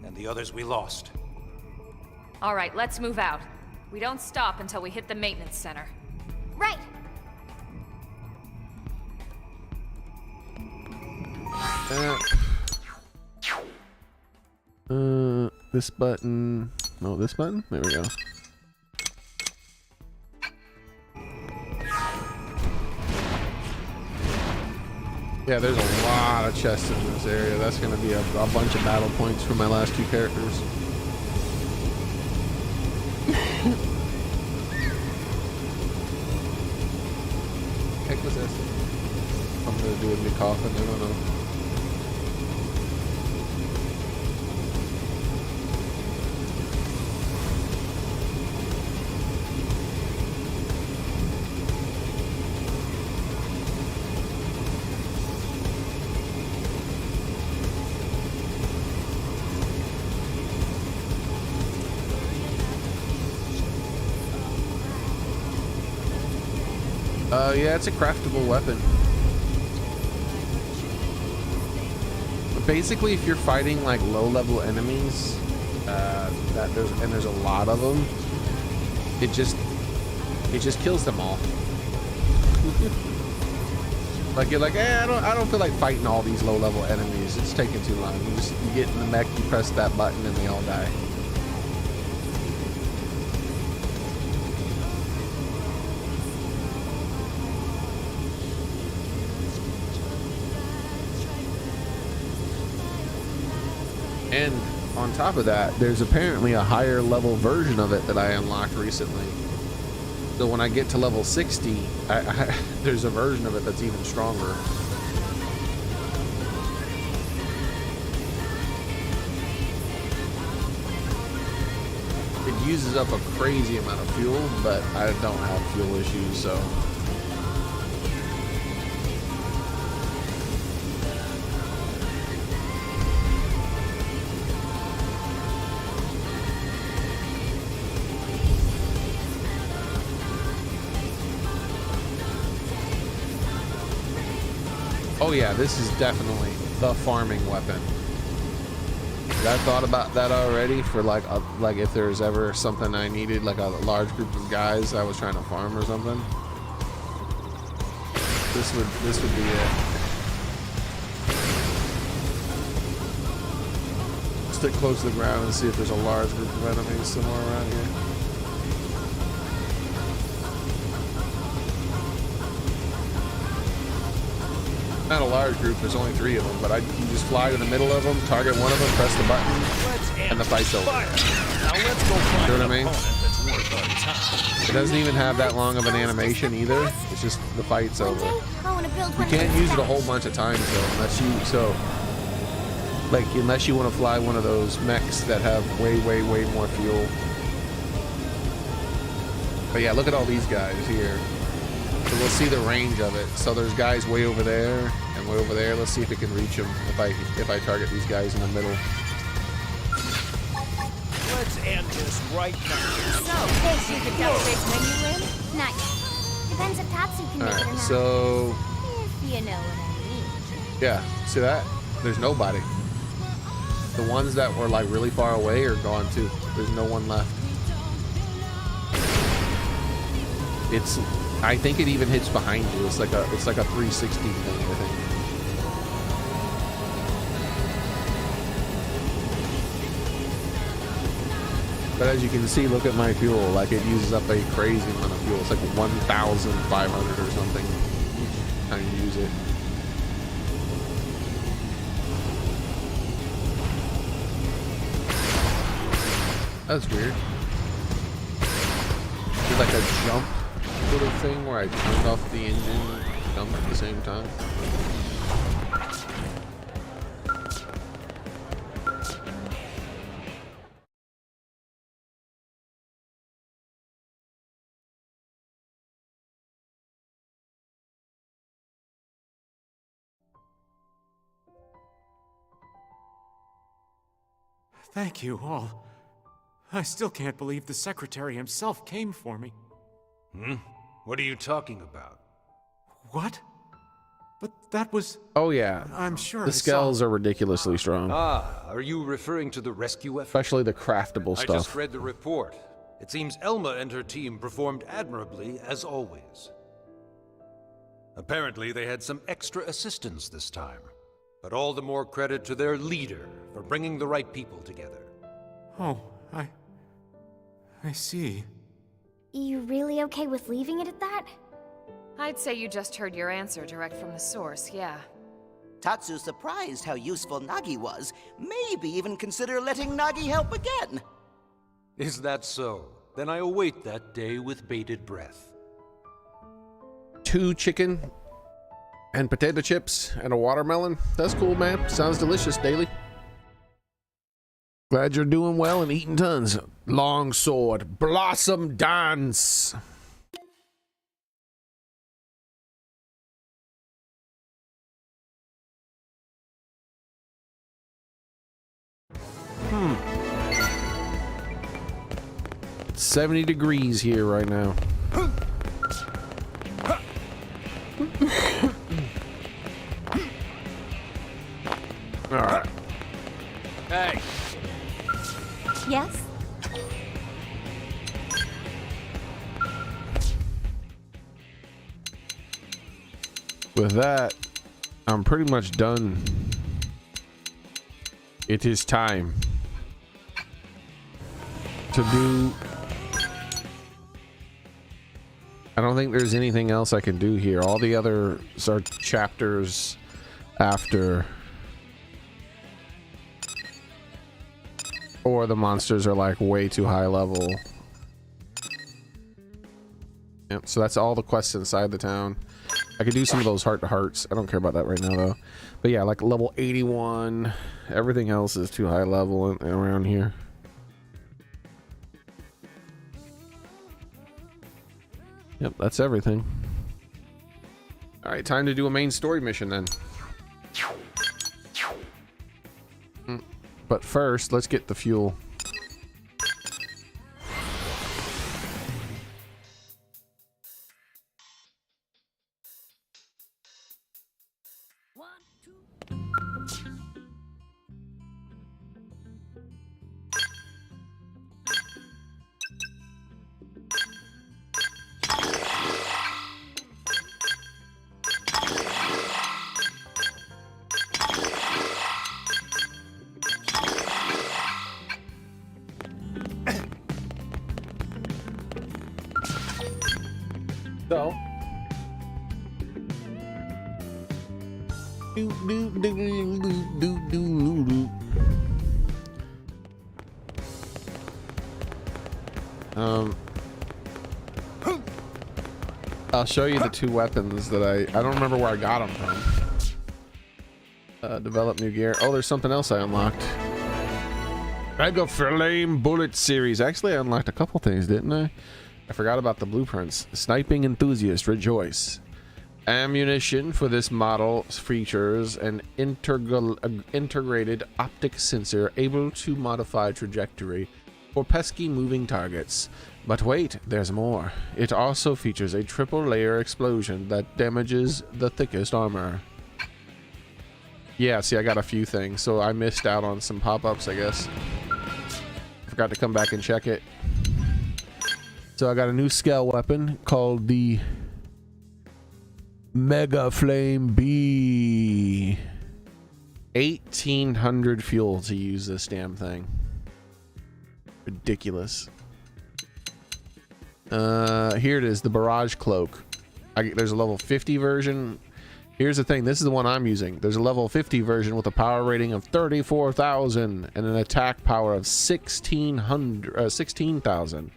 Speaker 5: and the others we lost.
Speaker 6: All right, let's move out. We don't stop until we hit the maintenance center.
Speaker 7: Right.
Speaker 1: This button. No, this button. There we go. Yeah, there's a lot of chests in this area. That's going to be a bunch of battle points for my last 2 characters. Heck was this? Something to do with me coughing, I don't know. Yeah, it's a craftable weapon. But basically, if you're fighting like low-level enemies, there's a lot of them, it just kills them all. Like you're like, I don't feel like fighting all these low-level enemies. It's taking too long. You get in the mech, you press that button, and they all die. And on top of that, there's apparently a higher level version of it that I unlocked recently. So when I get to level 60, there's a version of it that's even stronger. It uses up a crazy amount of fuel, but I don't have fuel issues, so... Oh yeah, this is definitely the farming weapon. I thought about that already for like if there's ever something I needed, like a large group of guys I was trying to farm or something. This would be it. Stick close to the ground and see if there's a large group of enemies somewhere around here. Not a large group, there's only 3 of them, but you just fly to the middle of them, target one of them, press the button, and the fight's over.
Speaker 10: Now let's go find
Speaker 1: You know what I mean?
Speaker 10: That's worth our time.
Speaker 1: It doesn't even have that long of an animation either. It's just the fight's over.
Speaker 7: I want to build one
Speaker 1: You can't
Speaker 7: from
Speaker 1: use it a
Speaker 7: scratch.
Speaker 1: whole bunch of times though, unless you Like, unless you want to fly one of those mechs that have way more fuel. But yeah, look at all these guys here. So we'll see the range of it. So there's guys way over there and way over there. Let's see if it can reach them if I target these guys in the middle.
Speaker 10: Let's end this right now.
Speaker 6: So, you could demonstrate menu in?
Speaker 7: Not yet. Depends if Tatsu can make it or
Speaker 1: Alright,
Speaker 7: not.
Speaker 1: so
Speaker 7: If you know what I mean.
Speaker 1: yeah, see that? There's nobody. The ones that were like really far away are gone too. There's no one left. I think it even hits behind you. It's like a 360 thing, I think. But as you can see, look at my fuel. Like, it uses up a crazy amount of fuel. It's like 1,500 or something each time you use it. That's weird. Did like a jump sort of thing where I turned off the engine and jump at the same time.
Speaker 9: Thank you all. I still can't believe the Secretary himself came for me.
Speaker 5: What are you talking about?
Speaker 9: What? But that was...
Speaker 1: Oh yeah.
Speaker 9: I'm sure
Speaker 1: the scales are ridiculously strong.
Speaker 5: Ah, are you referring to the rescue effort?
Speaker 1: Especially the craftable
Speaker 5: I
Speaker 1: stuff.
Speaker 5: just read the report. It seems Elma and her team performed admirably, as always. Apparently, they had some extra assistance this time. But all the more credit to their leader for bringing the right people together.
Speaker 9: Oh, I see.
Speaker 7: You really okay with leaving it at that?
Speaker 6: I'd say you just heard your answer direct from the source, yeah.
Speaker 3: Tatsu's surprised how useful Nagi was. Maybe even consider letting Nagi help again.
Speaker 5: Is that so? Then I await that day with bated breath.
Speaker 1: 2 chicken and potato chips and a watermelon. That's cool, man. Sounds delicious, Daily. Glad you're doing well and eating tons. Long sword, blossom dance. Hmm. 70 degrees here right now. All right.
Speaker 10: Hey.
Speaker 7: Yes?
Speaker 1: With that, I'm pretty much done. It is time to do... I don't think there's anything else I can do here. All the others are chapters after. Or the monsters are like way too high level. Yep, so that's all the quests inside the town. I could do some of those heart-to-hearts. I don't care about that right now though. But yeah, like level 81. Everything else is too high level around here. Yep, that's everything. Alright, time to do a main story mission then. But first, let's get the fuel. So, I'll show you the 2 weapons that I don't remember where I got them from. Develop new gear. Oh, there's something else I unlocked. Mega Flame Bullet series. Actually, I unlocked a couple things, didn't I? I forgot about the blueprints. Sniping enthusiast, rejoice. Ammunition for this model features an integrated optic sensor able to modify trajectory for pesky moving targets. But wait, there's more. It also features a triple layer explosion that damages the thickest armor. Yeah, see, I got a few things, so I missed out on some pop-ups, I guess. Forgot to come back and check it. So I got a new scale weapon called the Mega Flame B. 1800 fuel to use this damn thing. Ridiculous. Here it is, the Barrage Cloak. There's a level 50 version. Here's the thing, this is the one I'm using. There's a level 50 version with a power rating of 34,000 and an attack power of 16,000.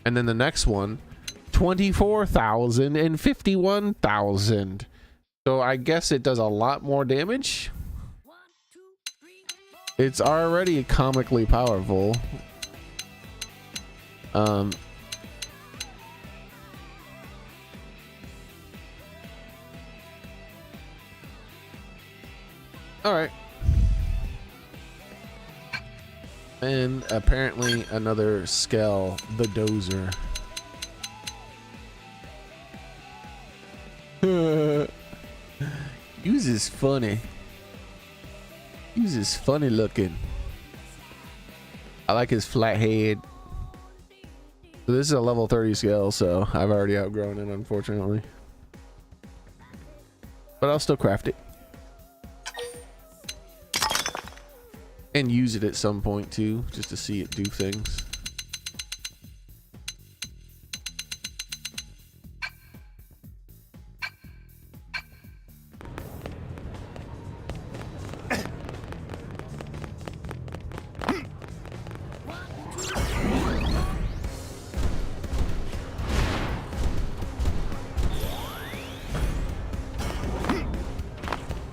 Speaker 1: And then the next one, 24,000 and 51,000. So I guess it does a lot more damage. It's already comically powerful. All right. And apparently another Skell, the Dozer. Use is funny. Use is funny looking. I like his flat head. So this is a level 30 Skell, so I've already outgrown it, unfortunately. But I'll still craft it. And use it at some point too, just to see it do things.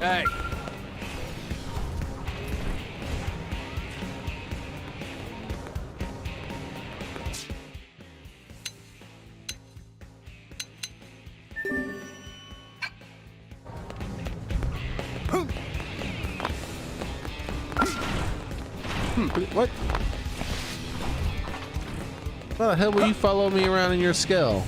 Speaker 10: Hey.
Speaker 1: What? How the hell will you follow me around in your Skell?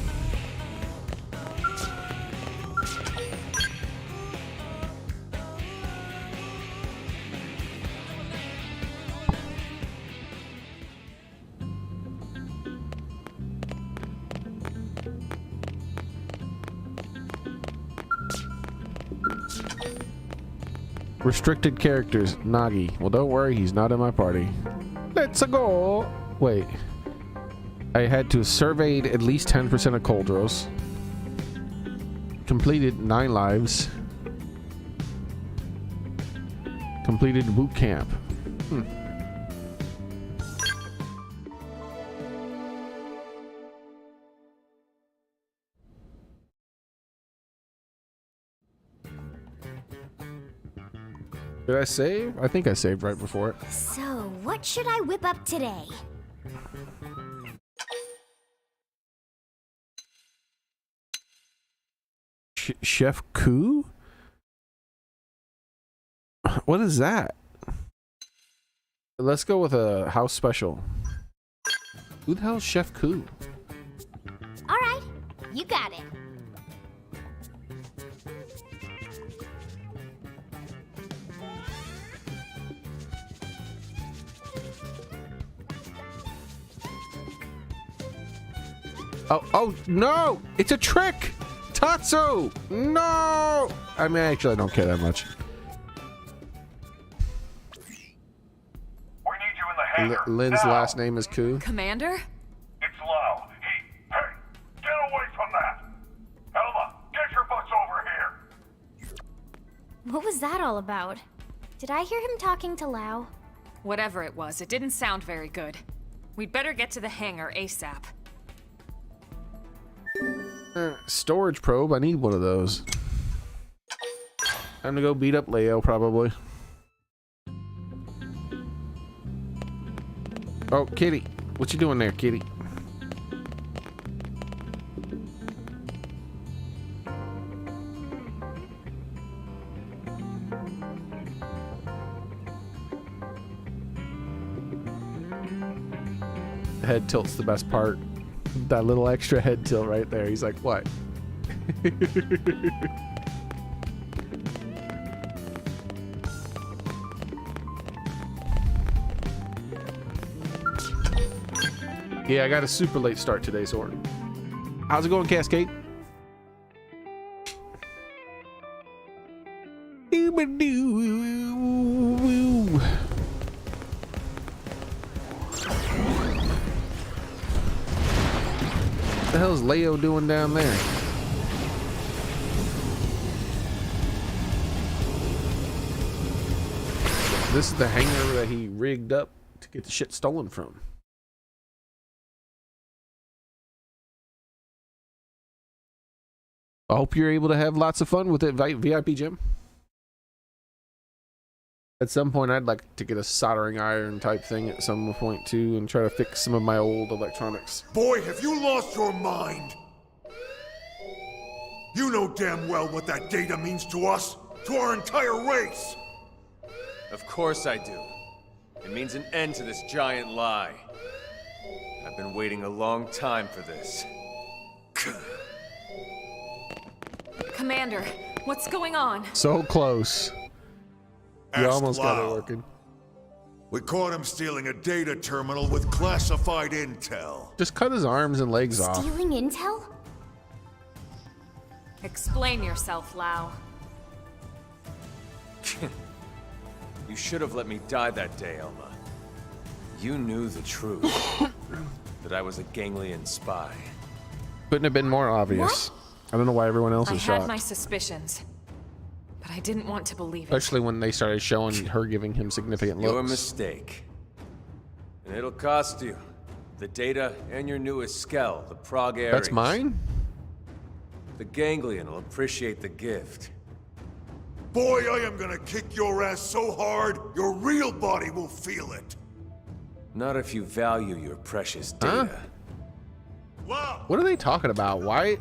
Speaker 1: Restricted characters, Nagi. Well, don't worry, he's not in my party. Let's go. Wait. I had to surveyed at least 10% of Coldros. Completed 9 lives. Completed boot camp. Did I save? I think I saved right before it.
Speaker 7: So, what should I whip up today?
Speaker 1: Chef Koo? What is that? Let's go with a house special. Who the hell's Chef Koo?
Speaker 7: All right, you got it.
Speaker 1: Oh no! It's a trick! Tatsu! No! I mean, actually, I don't care that much.
Speaker 11: We need you in the hangar.
Speaker 1: Lynn's
Speaker 11: now.
Speaker 1: last name is Koo.
Speaker 6: Commander?
Speaker 11: It's Lau. Hey, get away from that. Elma, get your butts over here.
Speaker 7: What was that all about? Did I hear him talking to Lau?
Speaker 6: Whatever it was, it didn't sound very good. We'd better get to the hangar ASAP.
Speaker 1: Storage probe, I need one of those. Time to go beat up Leo, probably. Oh, Kitty. What you doing there, Kitty? Head tilt's the best part. That little extra head tilt right there. He's like, what? Yeah, I got a super late start today, Sword. How's it going, Cascade? What the hell's Leo doing down there? This is the hangar that he rigged up to get the shit stolen from. I hope you're able to have lots of fun with it, VIP Jim. At some point, I'd like to get a soldering iron type thing at some point too, and try to fix some of my old electronics.
Speaker 4: Boy, have you lost your mind! You know damn well what that data means to us, to our entire race!
Speaker 10: Of course I do. It means an end to this giant lie. I've been waiting a long time for this.
Speaker 6: Commander, what's going on?
Speaker 1: So close. You
Speaker 4: Ask
Speaker 1: almost got it
Speaker 4: Lau.
Speaker 1: working.
Speaker 4: We caught him stealing a data terminal with classified intel.
Speaker 1: Just cut his arms and legs off.
Speaker 7: Stealing intel?
Speaker 6: Explain yourself, Lau.
Speaker 10: You should have let me die that day, Elma. You knew the truth. That I was a Ganglion spy.
Speaker 1: Couldn't have been more obvious.
Speaker 7: What?
Speaker 1: I don't know why everyone else
Speaker 6: I
Speaker 1: is
Speaker 6: had
Speaker 1: shocked.
Speaker 6: my suspicions, but I didn't want to believe it.
Speaker 1: Especially when they started showing her giving him significant looks.
Speaker 10: Your mistake. And it'll cost you. The data and your newest skell, the Prague Ares.
Speaker 1: That's mine?
Speaker 10: The Ganglion will appreciate the gift.
Speaker 4: Boy, I am gonna kick your ass so hard, your real body will feel it.
Speaker 10: Not if you value your precious data.
Speaker 1: Huh? What are they talking about? Why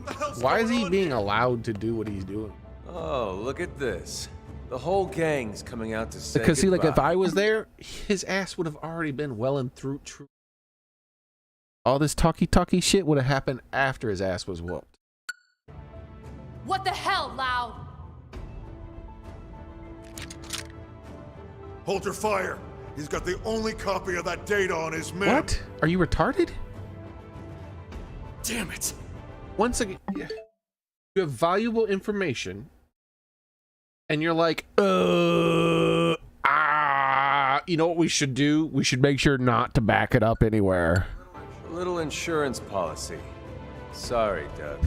Speaker 1: is he being allowed to do what he's doing?
Speaker 10: Oh, look at this. The whole gang's coming out to say
Speaker 1: Because see, like, if
Speaker 10: goodbye.
Speaker 1: I was there, his ass would have already been well and through. All this talky shit would have happened after his ass was whooped.
Speaker 6: What the hell, Lau?
Speaker 4: Hold your fire. He's got the only copy of that data on his men.
Speaker 1: What? Are you retarded?
Speaker 9: Damn it!
Speaker 1: Once again, you have valuable information, and you're like, you know what we should do? We should make sure not to back it up anywhere.
Speaker 10: A little insurance policy. Sorry, Doug.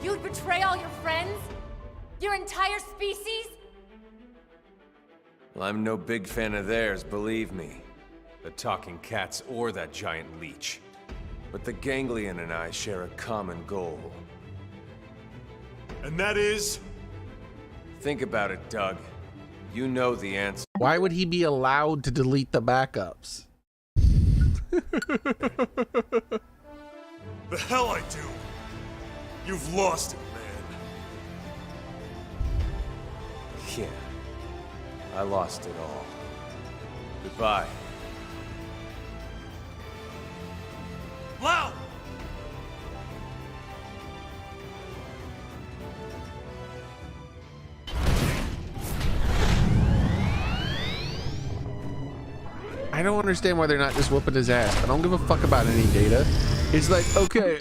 Speaker 6: You'd betray all your friends? Your entire species?
Speaker 10: Well, I'm no big fan of theirs, believe me. The talking cats or that giant leech. But the Ganglion and I share a common goal.
Speaker 4: And that is?
Speaker 10: Think about it, Doug. You know the answer.
Speaker 1: Why would he be allowed to delete the backups?
Speaker 4: The hell I do. You've lost it, man.
Speaker 10: Yeah. I lost it all. Goodbye.
Speaker 4: Lau!
Speaker 1: I don't understand why they're not just whooping his ass. I don't give a fuck about any data. It's like, okay,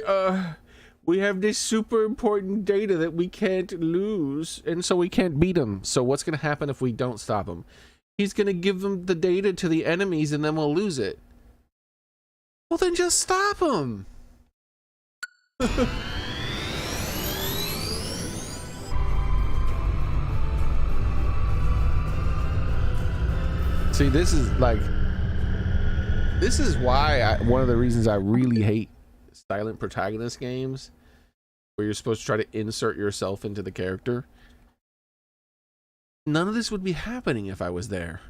Speaker 1: we have this super important data that we can't lose, and so we can't beat him. So what's gonna happen if we don't stop him? He's gonna give them the data to the enemies, and then we'll lose it. Well, then just stop him. See, this is like, this is why one of the reasons I really hate silent protagonist games, where you're supposed to try to insert yourself into the character, None of this would be happening if I was there.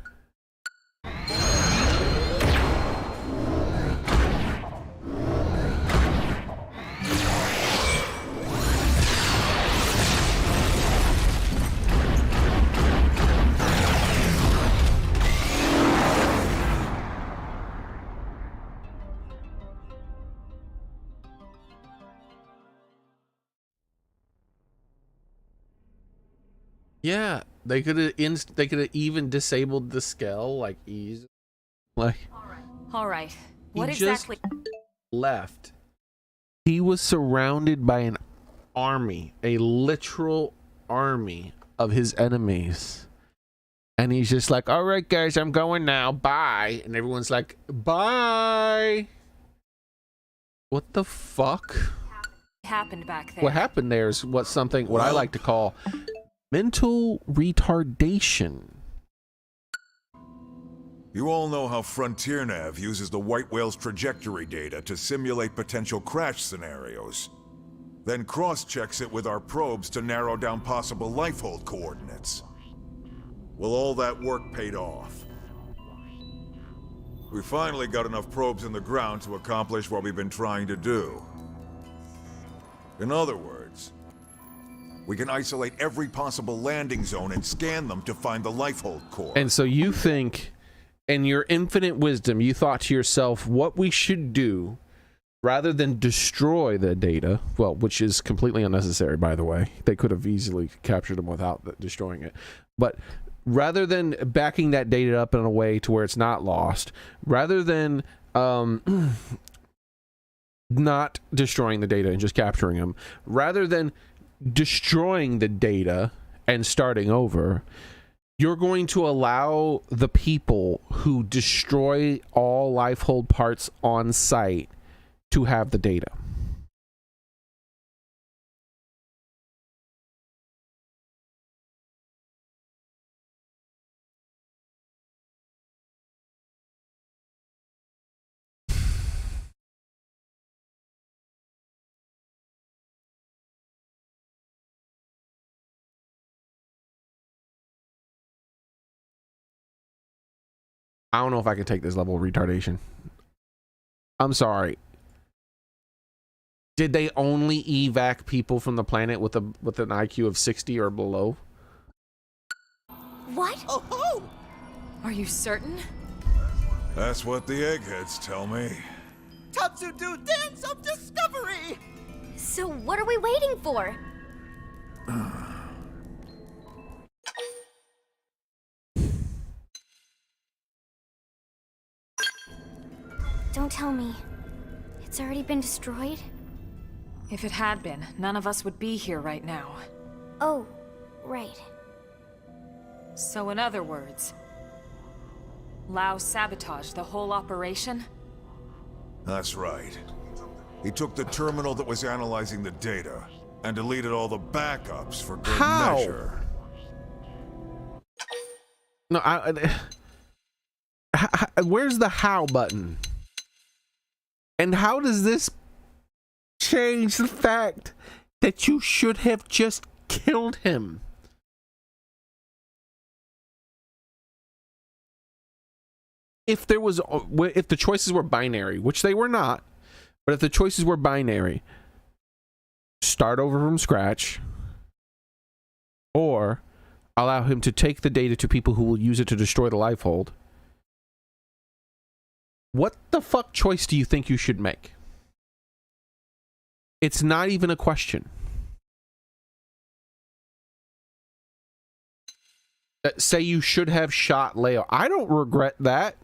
Speaker 1: Yeah, they could have even disabled the scale like easy. Like,
Speaker 6: all right. What
Speaker 1: he just
Speaker 6: exactly
Speaker 1: left? He was surrounded by an army, a literal army of his enemies. And he's just like, all right, guys, I'm going now. Bye. And everyone's like, bye. What the fuck
Speaker 6: happened back there?
Speaker 1: What happened there is what I like to call mental retardation.
Speaker 4: You all know how Frontier Nav uses the White Whale's trajectory data to simulate potential crash scenarios. Then cross-checks it with our probes to narrow down possible lifehold coordinates. Well, all that work paid off. We finally got enough probes in the ground to accomplish what we've been trying to do. In other words, we can isolate every possible landing zone and scan them to find the lifehold core.
Speaker 1: And so you think, in your infinite wisdom, you thought to yourself, what we should do, rather than destroy the data, well, which is completely unnecessary, by the way. They could have easily captured them without destroying it. But rather than backing that data up in a way to where it's not lost, rather than not destroying the data and just capturing them, rather than destroying the data and starting over, you're going to allow the people who destroy all lifehold parts on site to have the data. I don't know if I can take this level of retardation. I'm sorry. Did they only evac people from the planet with an IQ of 60 or below?
Speaker 8: What?
Speaker 3: Oh!
Speaker 6: Are you certain?
Speaker 4: That's what the eggheads tell me.
Speaker 3: Tatsu-do dance of discovery!
Speaker 7: So what are we waiting for? Don't tell me. It's already been destroyed?
Speaker 6: If it had been, none of us would be here right now.
Speaker 7: Oh, right.
Speaker 6: So in other words, Lao sabotaged the whole operation?
Speaker 4: That's right. He took the terminal that was analyzing the data and deleted all the backups for good measure.
Speaker 1: No, where's the how button? And how does this change the fact that you should have just killed him? If the choices were binary, which they were not, but if the choices were binary, start over from scratch, or allow him to take the data to people who will use it to destroy the lifehold, what the fuck choice do you think you should make? It's not even a question. Say you should have shot Leo. I don't regret that.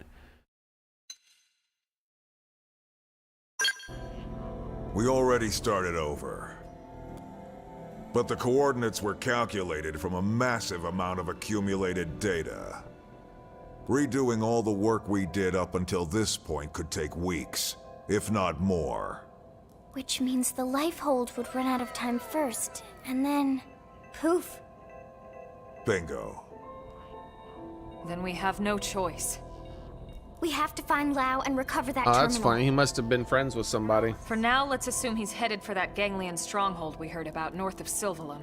Speaker 4: We already started over. But the coordinates were calculated from a massive amount of accumulated data. Redoing all the work we did up until this point could take weeks, if not more.
Speaker 7: Which means the lifehold would run out of time first, and then... poof.
Speaker 4: Bingo.
Speaker 6: Then we have no choice.
Speaker 7: We have to find Lao and recover that terminal.
Speaker 1: That's funny. He must have been friends with somebody.
Speaker 6: For now, let's assume he's headed for that ganglion stronghold we heard about north of Sylvalum.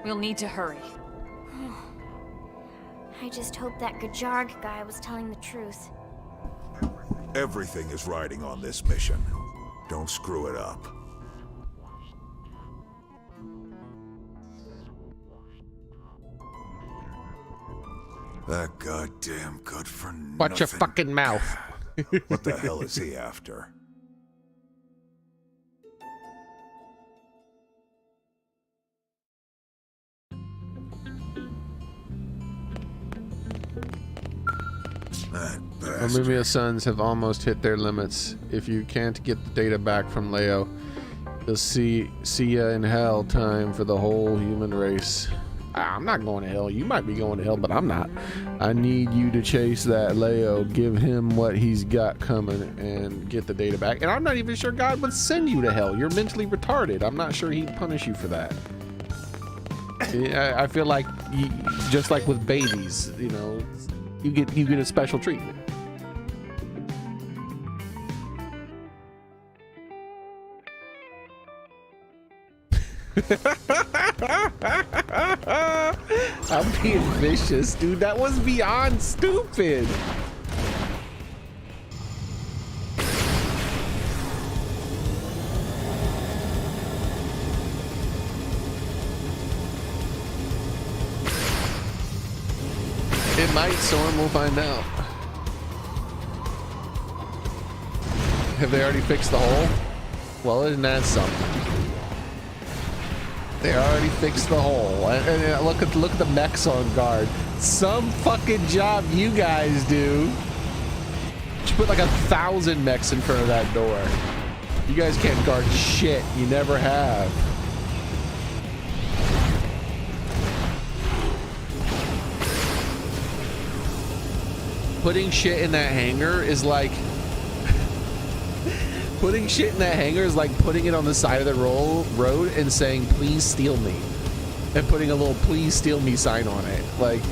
Speaker 6: We'll need to hurry.
Speaker 7: I just hope that Gajarg guy was telling the truth.
Speaker 4: Everything is riding on this mission. Don't screw it up. That goddamn good for nothing.
Speaker 1: Watch your fucking mouth.
Speaker 4: What the hell is he after?
Speaker 1: Alumia's sons have almost hit their limits. If you can't get the data back from Leo, you'll see ya in hell. Time for the whole human race. I'm not going to hell. You might be going to hell, but I'm not. I need you to chase that Leo, give him what he's got coming, and get the data back. And I'm not even sure God would send you to hell. You're mentally retarded. I'm not sure he'd punish you for that. I feel like, just like with babies, you know, you get a special treatment. I'm being vicious, dude. That was beyond stupid. It might, Storm. We'll find out. Have they already fixed the hole? Well, isn't that something? They already fixed the hole, and look at the mechs on guard. Some fucking job you guys do. You put like 1,000 mechs in front of that door. You guys can't guard shit. You never have. Putting shit in that hangar is like putting shit in that hangar is like putting it on the side of the road and saying, please steal me. And putting a little please steal me sign on it. Like,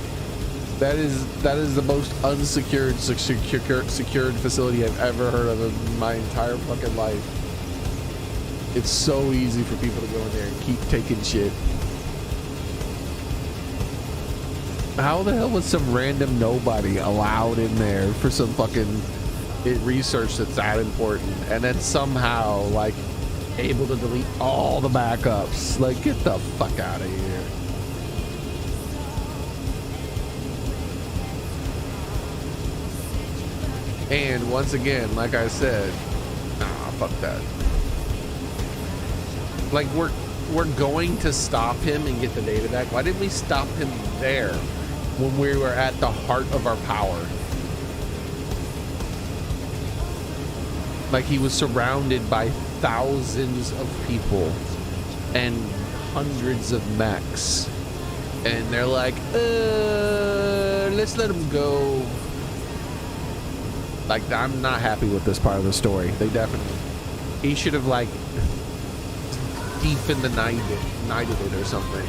Speaker 1: that is the most unsecured, secured facility I've ever heard of in my entire fucking life. It's so easy for people to go in there and keep taking shit. How the hell was some random nobody allowed in there for some fucking research that's that important, and then somehow like able to delete all the backups? Like, get the fuck out of here. And once again, like I said, nah, fuck that. Like, we're going to stop him and get the data back. Why didn't we stop him there when we were at the heart of our power? Like, he was surrounded by thousands of people and hundreds of mechs, and they're like, let's let him go. Like, I'm not happy with this part of the story. They definitely, he should have like deep in the nighted it or something.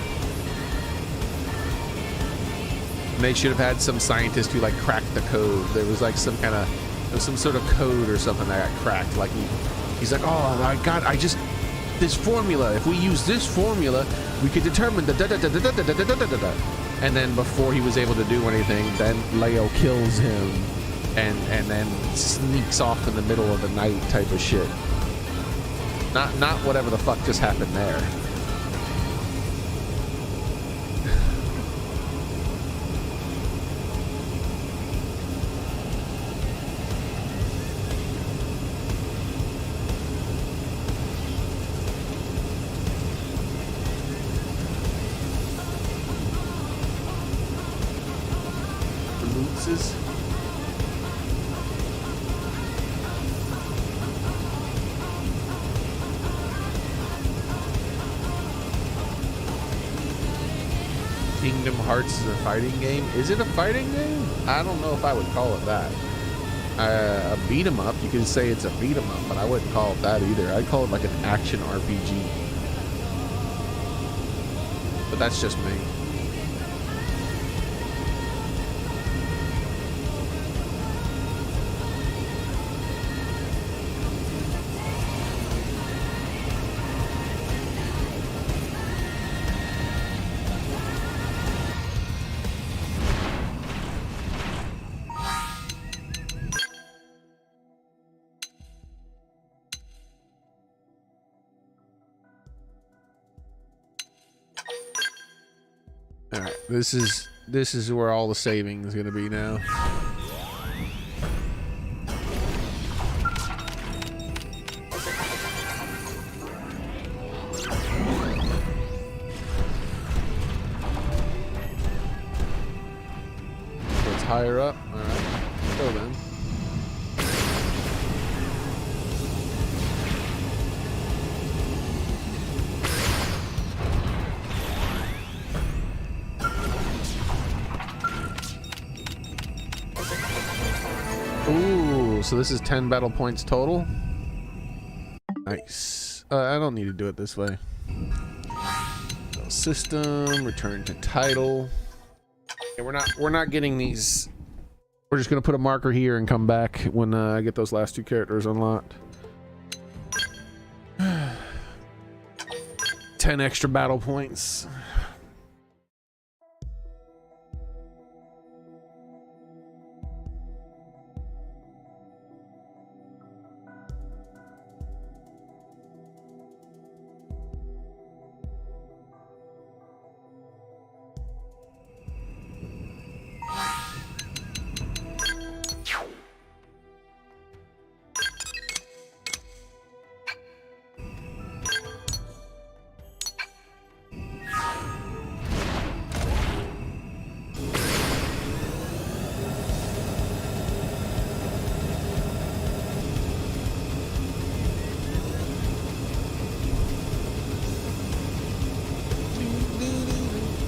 Speaker 1: And they should have had some scientist who like cracked the code. There was like some sort of code or something that got cracked. Like he's like, oh my god, this formula, if we use this formula, we could determine the da-da-da-da-da-da-da-da-da-da. And then before he was able to do anything, then Leo kills him and then sneaks off in the middle of the night type of shit. Not whatever the fuck just happened there. Kingdom Hearts is a fighting game. Is it a fighting game? I don't know if I would call it that. A beat 'em up, you could say it's a beat 'em up, but I wouldn't call it that either. I'd call it like an action RPG. But that's just me. All right, this is where all the saving is gonna be now. So it's higher up. All right, go then. Ooh, so this is 10 battle points total. Nice. I don't need to do it this way. System, return to title. Yeah, we're not getting these. We're just gonna put a marker here and come back when I get those last 2 characters unlocked. 10 extra battle points.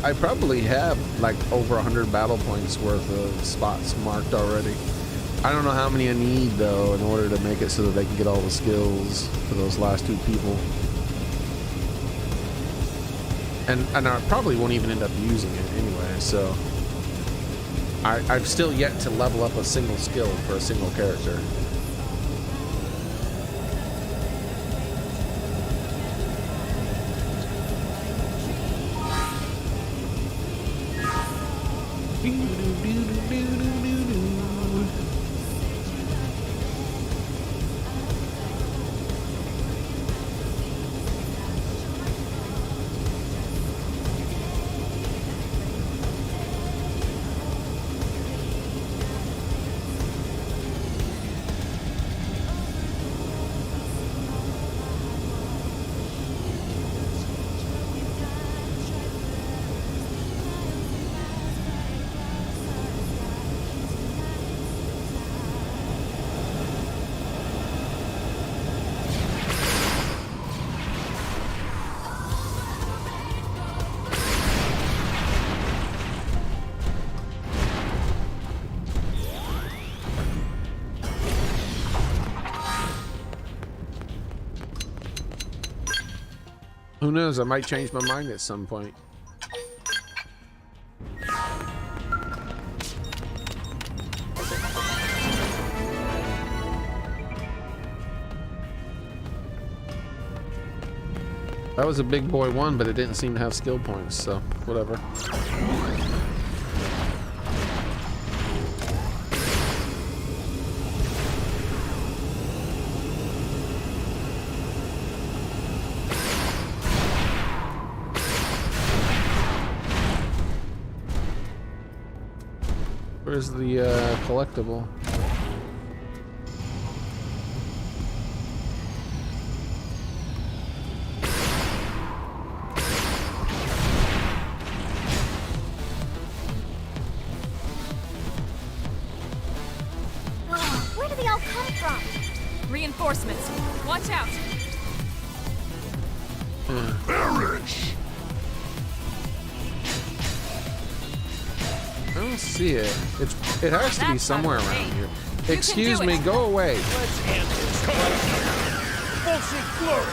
Speaker 1: I probably have like over 100 battle points worth of spots marked already. I don't know how many I need though in order to make it so that they can get all the skills for those last 2 people. And I probably won't even end up using it anyway, so I've still yet to level up a single skill for a single character. Who knows? I might change my mind at some point. That was a big boy one, but it didn't seem to have skill points, so whatever. Where's the collectible?
Speaker 7: Where do they all come from?
Speaker 6: Reinforcements. Watch out.
Speaker 11: Perish!
Speaker 1: I don't see it. It has to be somewhere around here. Excuse me, go away.
Speaker 11: Let's end this. Bullshit flurry!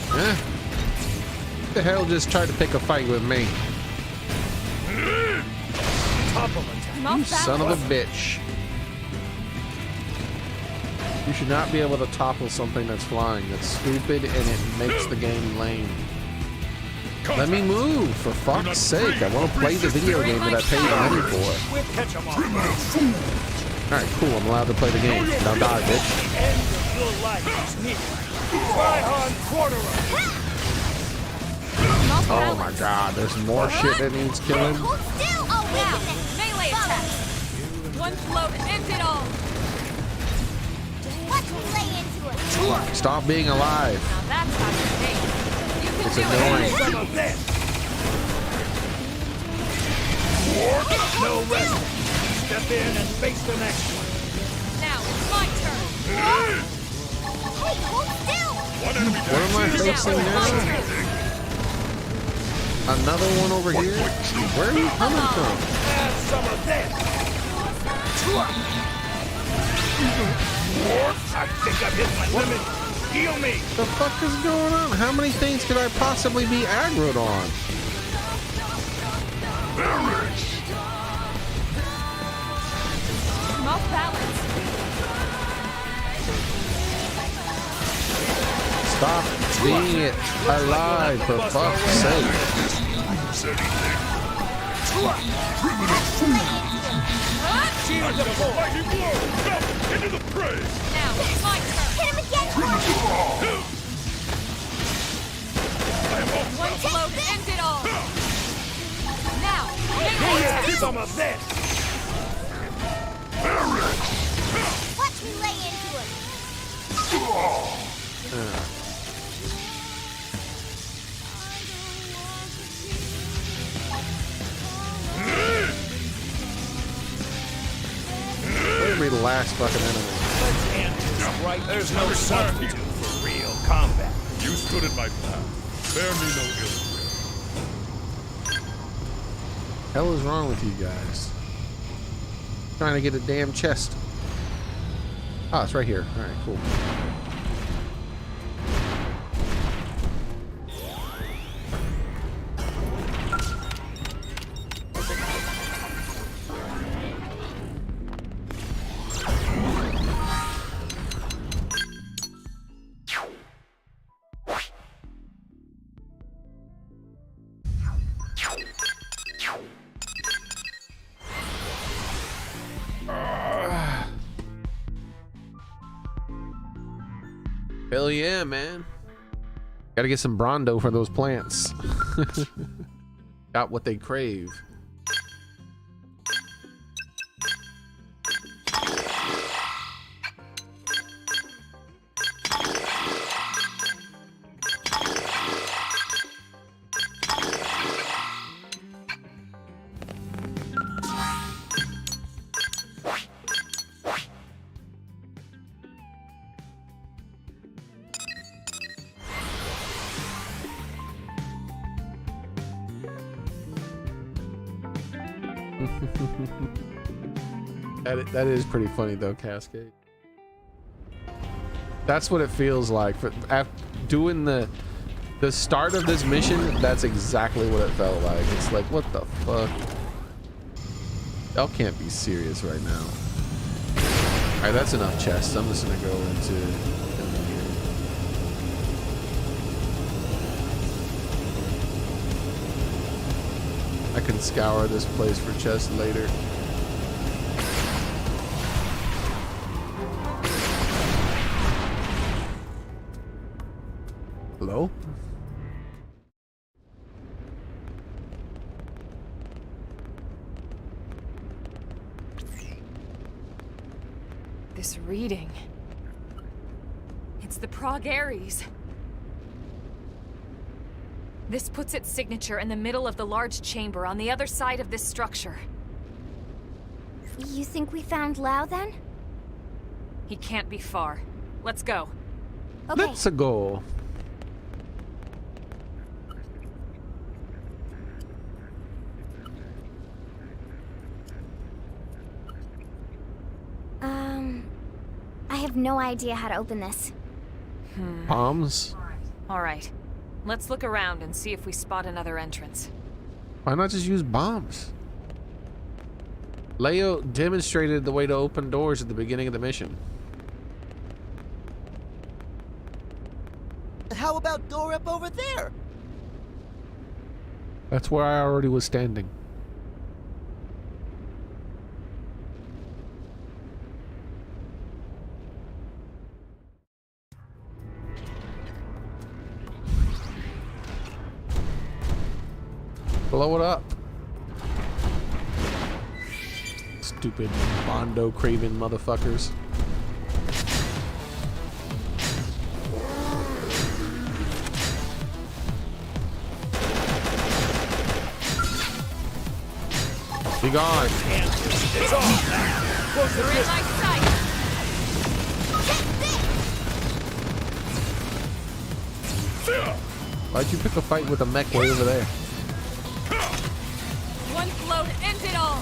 Speaker 1: Huh? What the hell just tried to pick a fight with me?
Speaker 11: Top of attack.
Speaker 1: You son of a bitch. You should not be able to topple something that's flying. That's stupid and it makes the game lame. Let me move, for fuck's sake. I want to play the video game that I paid money for. Alright, cool. I'm allowed to play the game. Now die, bitch.
Speaker 11: End of your life is near. Try hard quarter.
Speaker 1: Oh my god, there's more shit that needs killing.
Speaker 2: Hold still! Oh,
Speaker 6: Now, melee attack. One blow to end it all.
Speaker 2: Let's lay into it.
Speaker 1: Stop being alive.
Speaker 6: Now that's how you think. You can
Speaker 1: It's
Speaker 6: do
Speaker 1: annoying.
Speaker 6: it.
Speaker 11: No rest. Step in and face the next one.
Speaker 6: Now it's my turn.
Speaker 2: Hey, hold still!
Speaker 1: What am I facing
Speaker 6: Now
Speaker 1: now?
Speaker 6: it's my turn.
Speaker 1: Another one over here? Where are you coming from?
Speaker 11: Have some of this. I think I've hit my limit. Heal me.
Speaker 1: The fuck is going on? How many things could I possibly be aggroed on?
Speaker 6: I'm off balance.
Speaker 1: Stop being alive, for fuck's sake.
Speaker 11: Into the fray.
Speaker 6: Now it's my turn.
Speaker 2: Hit him again!
Speaker 6: One blow to end it all. Now, melee attack.
Speaker 11: Some of this.
Speaker 2: Watch me lay into it.
Speaker 1: Where'd be the last fucking enemy?
Speaker 11: Right, there's no substitute for real combat. You stood in my path. Bear me no ill will.
Speaker 1: Hell is wrong with you guys? Trying to get a damn chest. Ah, it's right here. Alright, cool. Hell yeah, man. Gotta get some Brondo for those plants. Got what they crave. That is pretty funny though, Cascade. That's what it feels like. After doing the start of this mission, that's exactly what it felt like. It's like, what the fuck? Y'all can't be serious right now. Alright, that's enough chests. I'm just gonna go into here. I can scour this place for chests later. Hello?
Speaker 6: This reading. It's the Prague Aries. This puts its signature in the middle of the large chamber on the other side of this structure.
Speaker 7: You think we found Lao then?
Speaker 6: He can't be far. Let's go.
Speaker 7: Okay.
Speaker 1: Let's go.
Speaker 7: I have no idea how to open this.
Speaker 1: Bombs?
Speaker 6: All right. Let's look around and see if we spot another entrance.
Speaker 1: Why not just use bombs? Leo demonstrated the way to open doors at the beginning of the mission.
Speaker 3: How about door up over there?
Speaker 1: That's where I already was standing. Blow it up. Stupid Bondo Craven motherfuckers. Be gone.
Speaker 11: It's off now. Close the distance.
Speaker 1: Why'd you pick a fight with a mech way over there?
Speaker 6: One float ends it all.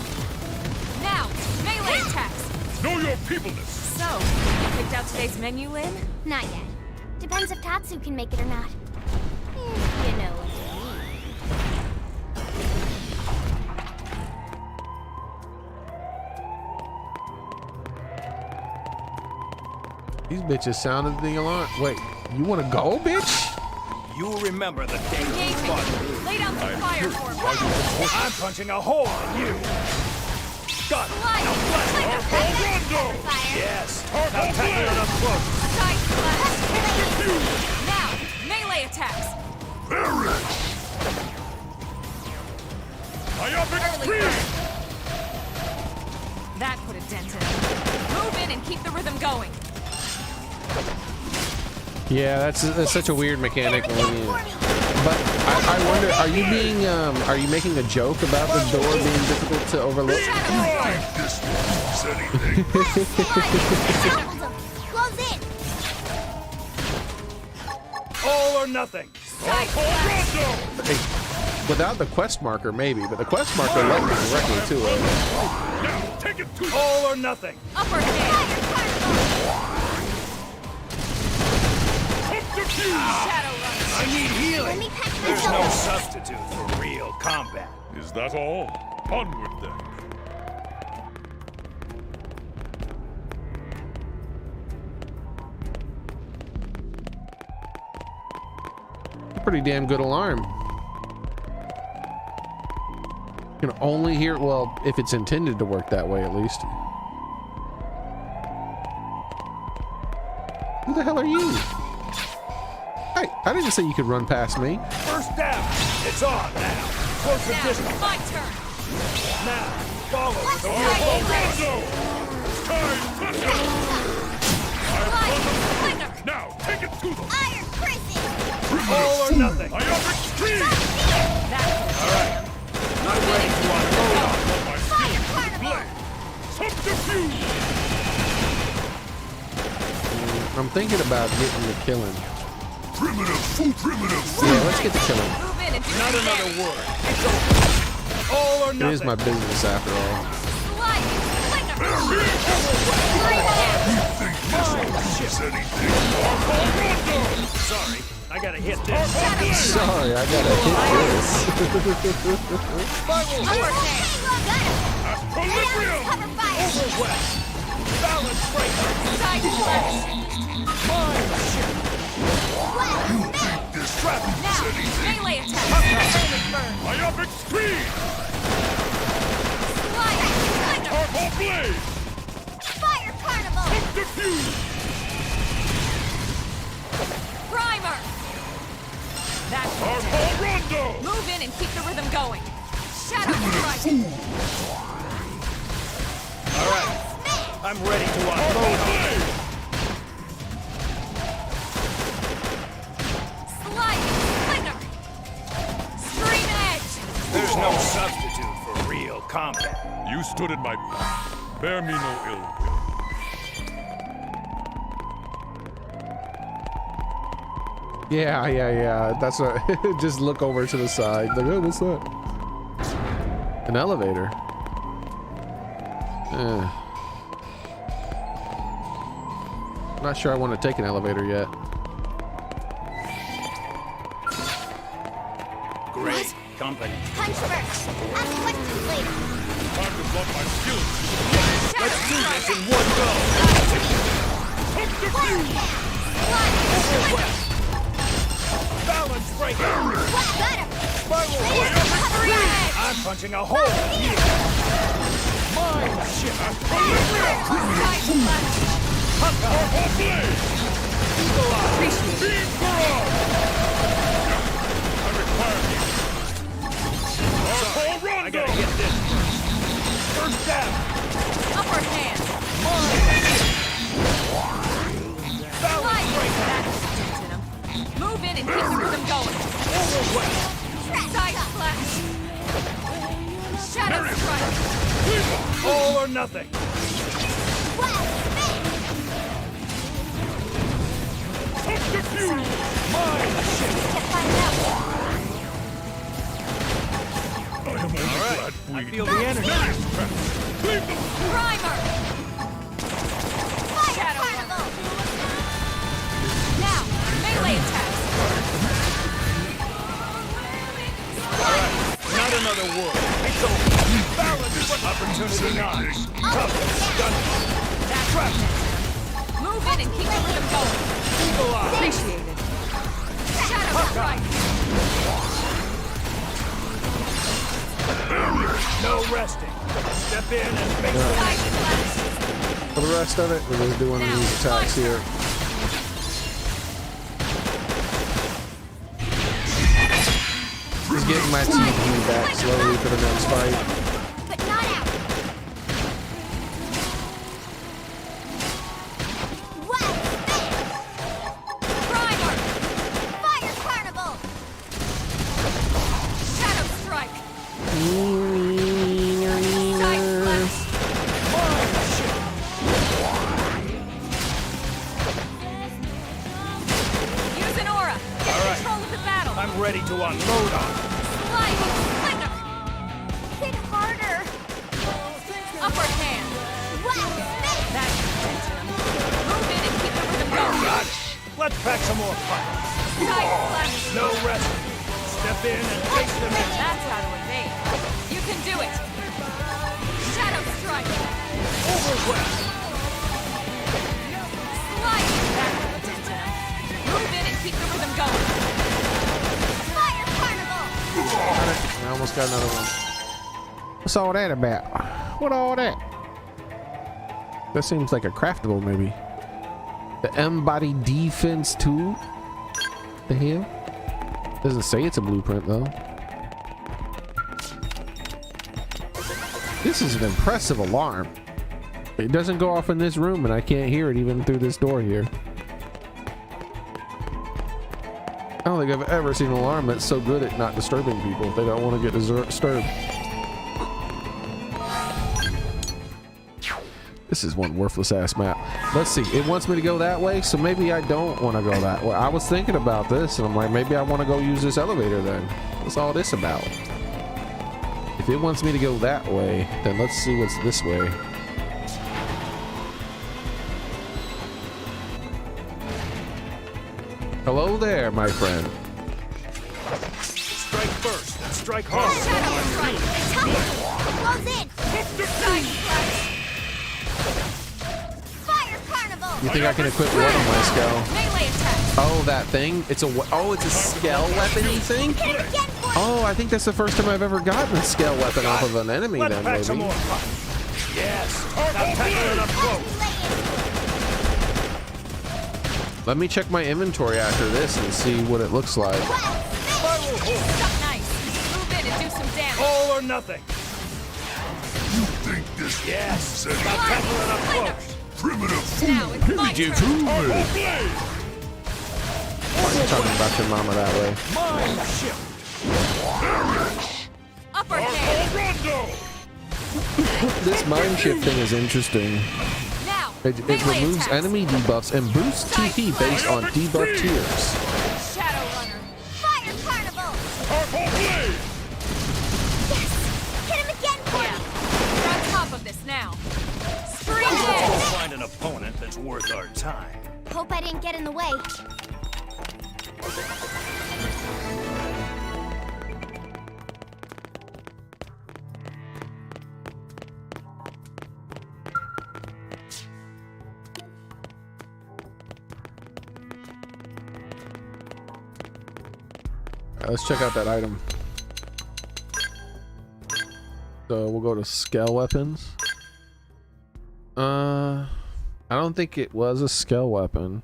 Speaker 6: Now, melee attacks.
Speaker 11: Know your peopleness.
Speaker 6: So, you picked out today's menu, Lynn?
Speaker 2: Not yet. Depends if Tatsu can make it or not. If you know what
Speaker 1: These bitches sounded the alarm. Wait, you want to go, bitch?
Speaker 11: You remember the day we fought.
Speaker 6: Lay down some fire for me.
Speaker 11: I'm punching a hole in you. Got it. Now blast. Yes. Now tackle it up close.
Speaker 6: Side slash. Now, melee attacks. That put a dent in it. Move in and keep the rhythm going.
Speaker 1: Yeah, that's such a weird mechanic. But I wonder, are you making a joke about the door being difficult to overlook?
Speaker 2: Close in.
Speaker 11: All or nothing.
Speaker 1: Hey, without the quest marker, maybe, but the quest marker led me directly to it.
Speaker 11: Now, take it to all or nothing.
Speaker 6: Upper hand.
Speaker 11: I need healing. There's no substitute for real combat.
Speaker 12: Is that all? Onward then.
Speaker 1: Pretty damn good alarm. You can only hear it, well, if it's intended to work that way at least. Who the hell are you? Hey, I didn't say you could run past me.
Speaker 11: First down. It's on now. Close the distance.
Speaker 6: My turn.
Speaker 11: Now, follow with the real
Speaker 12: Now, take it to them.
Speaker 2: Iron prison.
Speaker 11: all or nothing.
Speaker 12: I am extreme.
Speaker 11: All right. I'm ready to unload my
Speaker 2: Fire carnival.
Speaker 12: Subterfuge.
Speaker 1: I'm thinking about getting the killing.
Speaker 12: Primitive.
Speaker 1: Yeah, let's get the killing.
Speaker 6: Move in and do
Speaker 11: Not
Speaker 6: it
Speaker 11: another
Speaker 6: again.
Speaker 11: word. It's over. All or
Speaker 1: It
Speaker 11: nothing.
Speaker 1: is my business after all.
Speaker 6: Slide.
Speaker 11: Sorry, I gotta hit this.
Speaker 1: Sorry, I gotta hit this.
Speaker 6: Upper hand.
Speaker 12: Equilibrium.
Speaker 2: Cover fire.
Speaker 11: West. Balance breaker.
Speaker 6: Side slash. Now, melee attack. Holy burn.
Speaker 12: I am extreme.
Speaker 6: Slide.
Speaker 12: Purple blade.
Speaker 2: Fire carnival.
Speaker 12: Subterfuge.
Speaker 6: Primer. That's
Speaker 12: Purple rondo.
Speaker 6: Move in and keep the rhythm going. Shadow strike.
Speaker 11: All right. I'm ready to unload on you.
Speaker 6: Slide. Slinger. Scream edge.
Speaker 11: There's no substitute for real combat.
Speaker 12: You stood in my path. Bear me no ill will.
Speaker 1: Yeah. That's what. Just look over to the side. Like, oh, what's that? An elevator. Not sure I want to take an elevator yet.
Speaker 11: Great company.
Speaker 2: Punch first. Ask questions later.
Speaker 12: Time to blunt my skills.
Speaker 11: Let's do this in one go. West. Balance breaker. Spiral away. I'm punching a hole in you. Mind shift.
Speaker 12: Purple blade.
Speaker 11: Eagle eye.
Speaker 12: Beam barrage. I require you.
Speaker 11: I gotta get this first. First down.
Speaker 6: Upper hand. Slide break. That's in him. Move in and keep the rhythm going. Side flash. Shadow strike.
Speaker 11: All or nothing.
Speaker 12: Alright,
Speaker 11: I feel the energy.
Speaker 6: Primer. Shadow Carnival. Now, melee attacks.
Speaker 11: Not another word. It's over. Balance, but opportunity knocks. Tough. Done.
Speaker 6: That's right. Move in and keep the rhythm going.
Speaker 11: Eagle eye.
Speaker 6: Appreciated. Shadow strike.
Speaker 11: No resting. Step in and make
Speaker 6: Side flash.
Speaker 1: For the rest of it, we're just doing these attacks here. Just getting my TP back slowly for the next fight.
Speaker 2: But not out.
Speaker 6: Primer.
Speaker 2: Fire Carnival.
Speaker 6: Shadow strike. Side flash. Use an aura. Get control of the battle.
Speaker 11: I'm ready to unload on.
Speaker 6: Sliding slinger.
Speaker 2: Hit harder.
Speaker 6: Upper hand. That's intention. Move in and keep the rhythm going.
Speaker 11: Got it. Let's pack some more fire.
Speaker 6: Side flash.
Speaker 11: No resting. Step in and face the mission.
Speaker 6: That's how to evade. You can do it. Shadow strike.
Speaker 11: Overwhelmed.
Speaker 6: Sliding. That's intention. Move in and keep the rhythm going.
Speaker 2: Fire Carnival.
Speaker 1: I almost got another one. What's all that about? What all that? That seems like a craftable, maybe. The M-body defense tool? The hell? Doesn't say it's a blueprint though. This is an impressive alarm. It doesn't go off in this room and I can't hear it even through this door here. I don't think I've ever seen an alarm that's so good at not disturbing people if they don't want to get disturbed. This is one worthless ass map. Let's see, it wants me to go that way, so maybe I don't want to go that way. I was thinking about this and I'm like, maybe I want to go use this elevator then. What's all this about? If it wants me to go that way, then let's see what's this way. Hello there, my friend.
Speaker 11: Strike first and strike hard.
Speaker 2: Shadow strike. Close in.
Speaker 6: Side flash.
Speaker 2: Fire Carnival.
Speaker 1: You think I can equip what on my skull?
Speaker 6: Melee attack.
Speaker 1: Oh, that thing? It's a scale weapon-y thing? Oh, I think that's the first time I've ever gotten a scale weapon off of an enemy then,
Speaker 11: pack some
Speaker 1: maybe.
Speaker 11: more fire. Yes. Now tackle it up close.
Speaker 1: Let me check my inventory after this and see what it looks like.
Speaker 11: Spiral hold.
Speaker 6: Stuff nice. Move in and do some damage.
Speaker 11: All or nothing.
Speaker 4: You think this
Speaker 11: Yes. Now tackle it up close.
Speaker 4: primitive
Speaker 6: Now it's my turn.
Speaker 1: Why are you talking about your mama that way?
Speaker 11: Mind shift.
Speaker 6: Upper hand.
Speaker 1: This mind shift thing is interesting.
Speaker 6: Now,
Speaker 1: It
Speaker 6: melee
Speaker 1: removes
Speaker 6: attacks.
Speaker 1: enemy debuffs and boosts TP based on debuff tiers.
Speaker 6: Shadow runner.
Speaker 2: Fire Carnival.
Speaker 12: Blade!
Speaker 2: Yes. Hit him again,
Speaker 6: Yeah.
Speaker 2: Cordy.
Speaker 6: We're on top of this now. Spring
Speaker 11: We'll
Speaker 6: edge.
Speaker 11: find an opponent that's worth our time.
Speaker 2: Hope I didn't get in the way.
Speaker 1: Alright, let's check out that item. So we'll go to scale weapons. I don't think it was a scale weapon.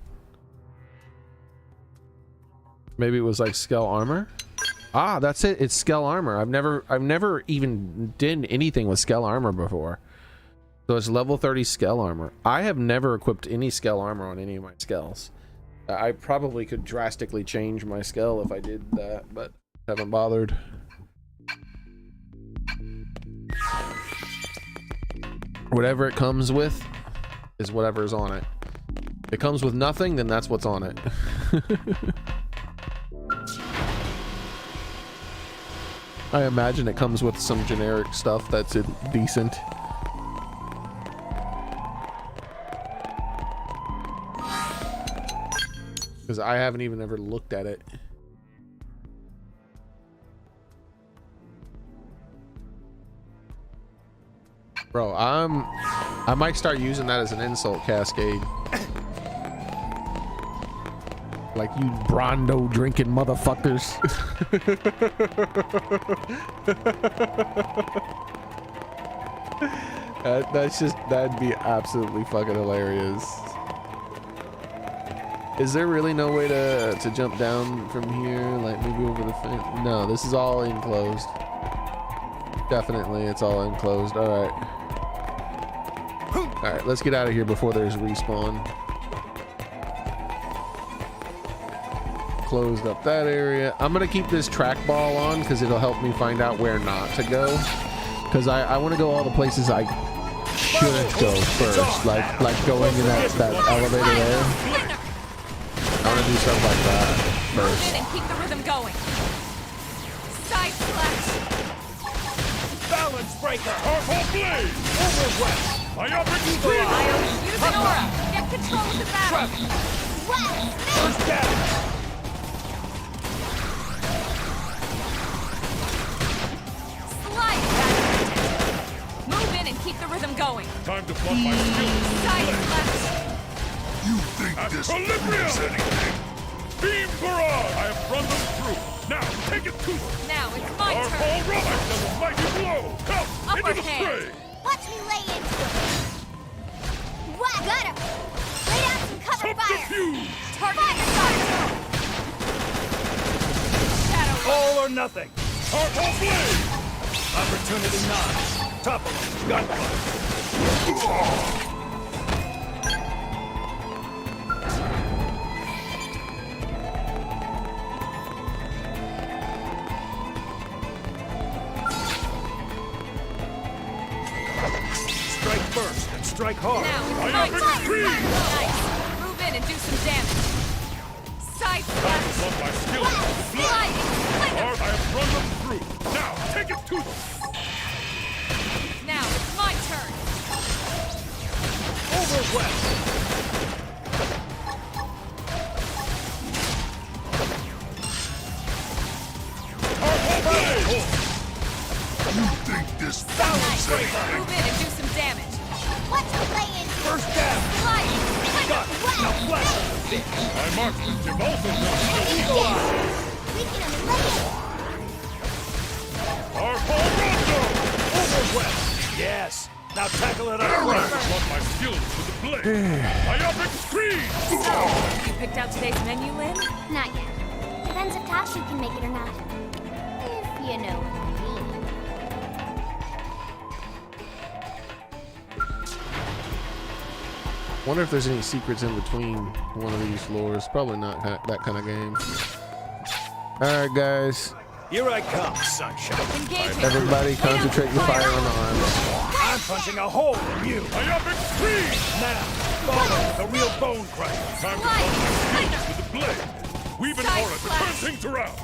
Speaker 1: Maybe it was like scale armor. Ah, that's it. It's Skell armor. I've never even did anything with Skell armor before. So it's level 30 Skell armor. I have never equipped any Skell armor on any of my Skells. I probably could drastically change my Skell if I did that, but haven't bothered. Whatever it comes with is whatever's on it. If it comes with nothing, then that's what's on it. I imagine it comes with some generic stuff that's decent. Because I haven't even ever looked at it. Bro, I might start using that as an insult cascade. Like, you Brondo drinking motherfuckers. That'd be absolutely fucking hilarious. Is there really no way to jump down from here? Like, maybe over the fence? No, this is all enclosed. Definitely, it's all enclosed. All right. All right, let's get out of here before there's respawn. Closed up that area. I'm gonna keep this trackball on because it'll help me find out where not to go. Because I want to go all the places I shouldn't go first, like going in that elevator there. I want to do stuff like that first.
Speaker 6: Move in and keep the rhythm going. Side slash.
Speaker 11: Balance breaker. Purple blade. Overwhelm. Myopic screen.
Speaker 6: Use an aura. Get control of the battle.
Speaker 11: First down.
Speaker 6: Slide. Move in and keep the rhythm going.
Speaker 11: Time to plug my skills.
Speaker 6: Side slash.
Speaker 11: You think this means anything? Beam barrage! I have run them through. Now, take it to them.
Speaker 6: Now it's my
Speaker 11: Our
Speaker 6: turn.
Speaker 11: whole Rolex does a mighty blow. Come,
Speaker 6: Upper
Speaker 11: into the
Speaker 6: hand.
Speaker 11: fray.
Speaker 2: Watch me lay into him. Whack! Got him! Lay down some cover fire!
Speaker 11: Subterfuge!
Speaker 6: Target fire. Shadow.
Speaker 11: All or nothing. Purple blade! Opportunity knocks. Topple. Gunfire. Strike first and strike hard.
Speaker 6: Now it's my turn. Nice. Move in and do some damage. Side slash.
Speaker 11: Plug my skills.
Speaker 6: Sliding.
Speaker 11: Hard, I have run them through. Now, take it to them.
Speaker 6: Now it's my turn.
Speaker 11: Overwhelm. You think this
Speaker 6: Nice. Move in and do some damage.
Speaker 2: Watch me lay into him.
Speaker 11: First down.
Speaker 6: Sliding.
Speaker 11: Got it. Now flash the bitch. My marksman have also done
Speaker 2: Eagle eye. Weaken him and lay in.
Speaker 11: our whole rondo. Overwhelm. Yes. Now tackle it up. I want my skills with the blade. Myopic screen.
Speaker 6: So, you picked out today's menu, Lynn?
Speaker 2: Not yet. Depends if Tatsu can make it or not. If you know what I mean.
Speaker 1: Wonder if there's any secrets in between one of these floors. Probably not that kind of game. All right, guys.
Speaker 11: Here I come, sunshine.
Speaker 6: Engaging.
Speaker 1: Everybody concentrate your fire on arms.
Speaker 11: I'm punching a hole in you. Myopic screen. Now, follow the real bone crusher. Time to plug my skills with the blade. We've an aura to turn things around.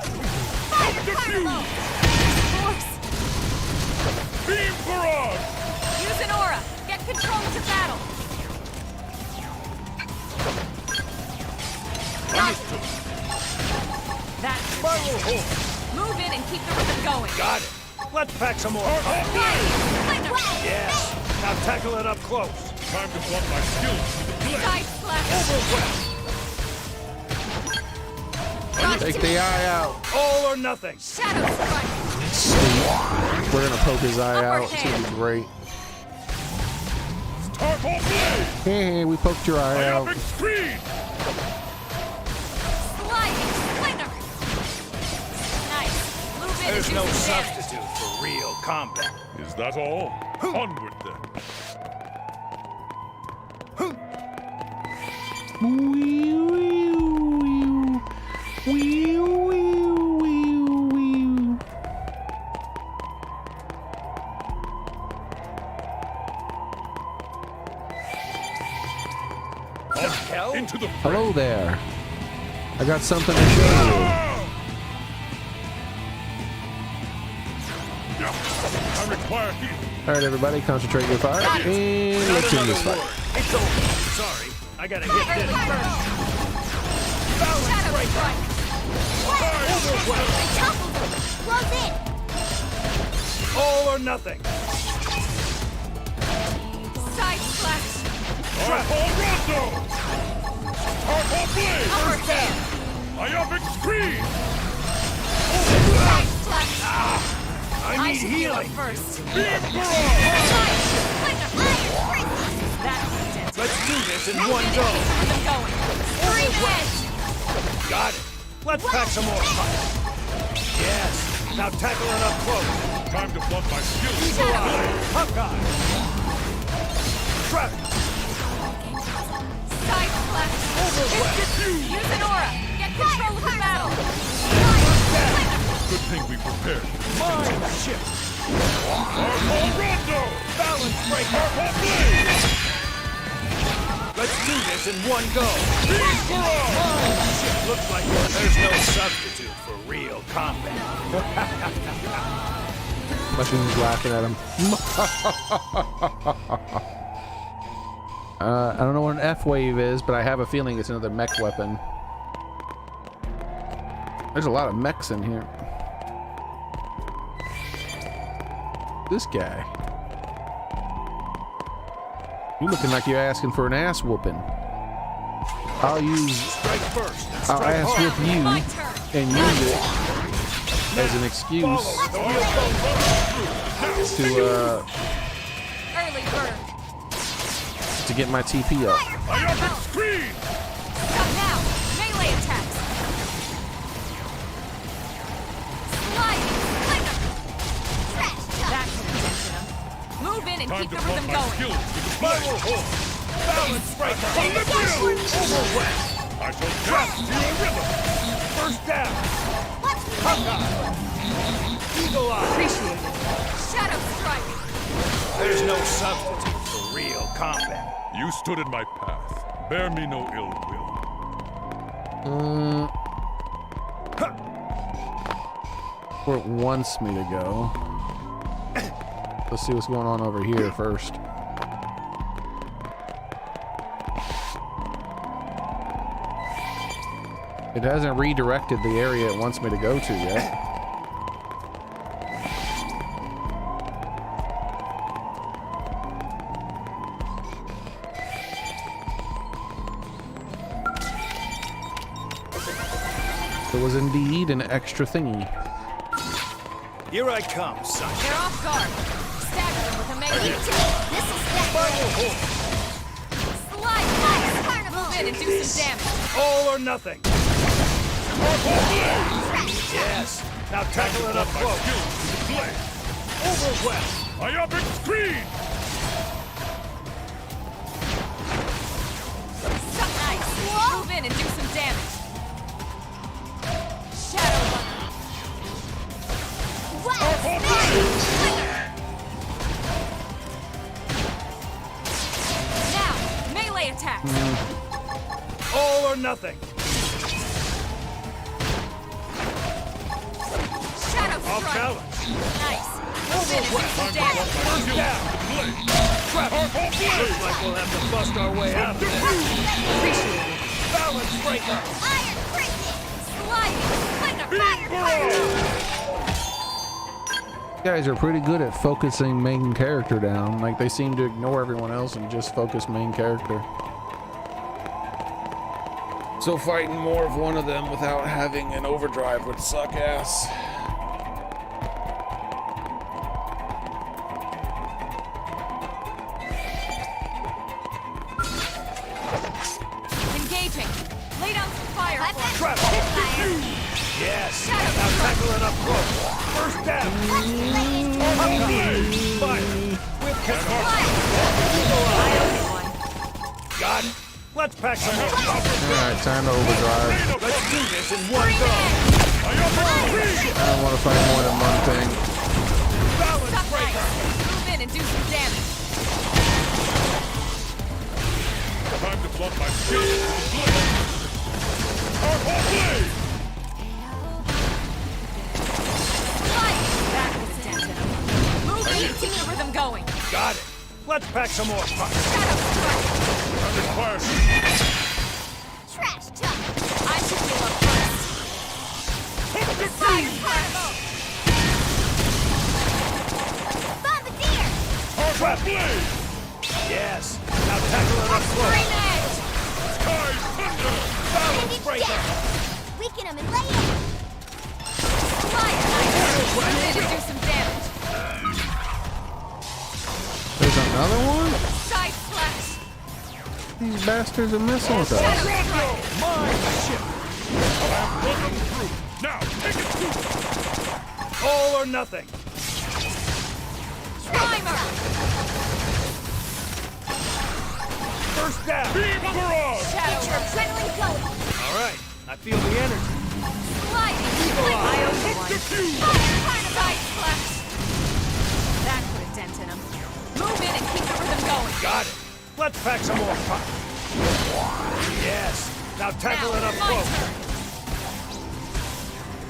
Speaker 11: Subterfuge.
Speaker 6: Force.
Speaker 11: Beam barrage.
Speaker 6: Use an aura. Get control of the battle.
Speaker 11: Understood.
Speaker 6: That's
Speaker 11: Spiral hole.
Speaker 6: Move in and keep the rhythm going.
Speaker 11: Got it. Let's pack some more. Yes. Now tackle it up close. Time to plug my skills with the blade.
Speaker 6: Side slash.
Speaker 11: Overwhelm.
Speaker 1: Take the eye out.
Speaker 11: All or nothing.
Speaker 6: Shadow strike.
Speaker 1: We're gonna poke his eye out. It's gonna be great.
Speaker 11: Purple blade.
Speaker 1: Hey, we poked your eye out.
Speaker 11: Myopic screen.
Speaker 6: Sliding. Slinger. Nice.
Speaker 11: There's no substitute for real combat. Is that all? Onward then. Into the
Speaker 1: Hello there. I got something to show you.
Speaker 11: I require healing.
Speaker 1: All right, everybody, concentrate your fire, and let's end this fight.
Speaker 11: It's over. Sorry, I gotta hit this first.
Speaker 2: Shadow strike. Close in.
Speaker 11: All or nothing.
Speaker 2: Side splash.
Speaker 11: Harpo Rondo! Harpo Blade!
Speaker 2: First down.
Speaker 11: Iopic Scream!
Speaker 2: Side splash.
Speaker 11: I need healing!
Speaker 2: First.
Speaker 11: Big Let's do this in one go!
Speaker 2: Three heads.
Speaker 11: Got it! Let's pack some more punch! Yes! Now tackle it up close! Time to blunt my skills! Hawkeye! Trap!
Speaker 2: Side splash. Use an aura. Get control of the battle.
Speaker 11: Good thing we prepared. Mind shift! Harpo Rondo! Balance break! Harpo Blade! Let's do this in one go! Mind shift! Looks like there's no substitute for real combat.
Speaker 1: Mushroom's laughing at him. I don't know what an F-wave is, but I have a feeling it's another mech weapon. There's a lot of mechs in here. This guy. You looking like you're asking for an ass whooping. I'll ass whoop you and use it as an excuse
Speaker 2: Early bird.
Speaker 1: to get my TP up.
Speaker 11: Iopic Scream!
Speaker 2: Stop now. Melee attacks. Slide. That should have taken him. Move in and keep the rhythm going.
Speaker 11: Spiral Horn! Balance breaker! Overwhelmed! I shall grasp to your rhythm! First down! Hawkeye! Eagle Eye!
Speaker 2: Appreciate it. Shadow strike.
Speaker 11: There's no substitute for real combat. You stood in my path. Bear me no ill will.
Speaker 1: Where it wants me to go. Let's see what's going on over here first. It hasn't redirected the area it wants me to go to yet. There was indeed an extra thingy.
Speaker 11: Here I come, son.
Speaker 2: They're off guard. Stagger them with a melee. This is
Speaker 11: Spiral Horn!
Speaker 2: Slide fire. Carnival. Move in and do some damage.
Speaker 11: All or nothing. Yes. Now tackle it up close. Overwhelmed. Iopic Scream!
Speaker 2: Nice. Move in and do some damage. Shadow Runner. Now, melee attacks.
Speaker 11: All or nothing.
Speaker 2: Shadow
Speaker 11: Off
Speaker 2: strike.
Speaker 11: balance.
Speaker 2: Nice. Move in and do some damage.
Speaker 11: First down. Trap. Looks like we'll have to bust our way out of this.
Speaker 2: Appreciate it.
Speaker 11: Balance breaker.
Speaker 2: Iron Cricket. Sliding. Fire.
Speaker 1: You guys are pretty good at focusing main character down. Like, they seem to ignore everyone else and just focus main character. So fighting more of one of them without having an overdrive would suck ass.
Speaker 2: Engaging. Lay down some fire.
Speaker 11: Trap. Yes. Now tackle it up close. First down. Fire. Got it. Let's pack some more.
Speaker 1: Alright, time to overdrive.
Speaker 11: Let's do this in one go.
Speaker 1: I don't want to fight more than one thing.
Speaker 11: Balance breaker.
Speaker 6: Move in and do some damage.
Speaker 12: Time to blunt my skills with the blade. Powerful blade.
Speaker 6: That was dented. Move in and keep the rhythm going.
Speaker 11: Got it. Let's pack some more.
Speaker 12: Under fire.
Speaker 2: Trash talk.
Speaker 6: I should heal up first.
Speaker 2: Fire particle. Bombardier.
Speaker 11: Trap blade. Yes. Now tackle it up close.
Speaker 6: Grenade.
Speaker 12: Sky thunder.
Speaker 11: Balance breaker.
Speaker 2: Weaken him and lay in.
Speaker 6: Fire. Move in and do some damage.
Speaker 1: There's another one?
Speaker 6: Side splash.
Speaker 1: These bastards are messing with us.
Speaker 11: Mine ship.
Speaker 12: Put them through. Now, take it through.
Speaker 11: All or nothing.
Speaker 6: Primer.
Speaker 11: First down.
Speaker 12: Beam barrage.
Speaker 6: Shadow.
Speaker 2: Get your adrenaline going.
Speaker 11: All right. I feel the energy.
Speaker 6: Sliding. I owe you one.
Speaker 12: Diffuse.
Speaker 6: Side splash. That put a dent in him. Move in and keep the rhythm going.
Speaker 11: Got it. Let's pack some more pop. Yes. Now tackle it up
Speaker 6: My
Speaker 11: close.
Speaker 6: turn.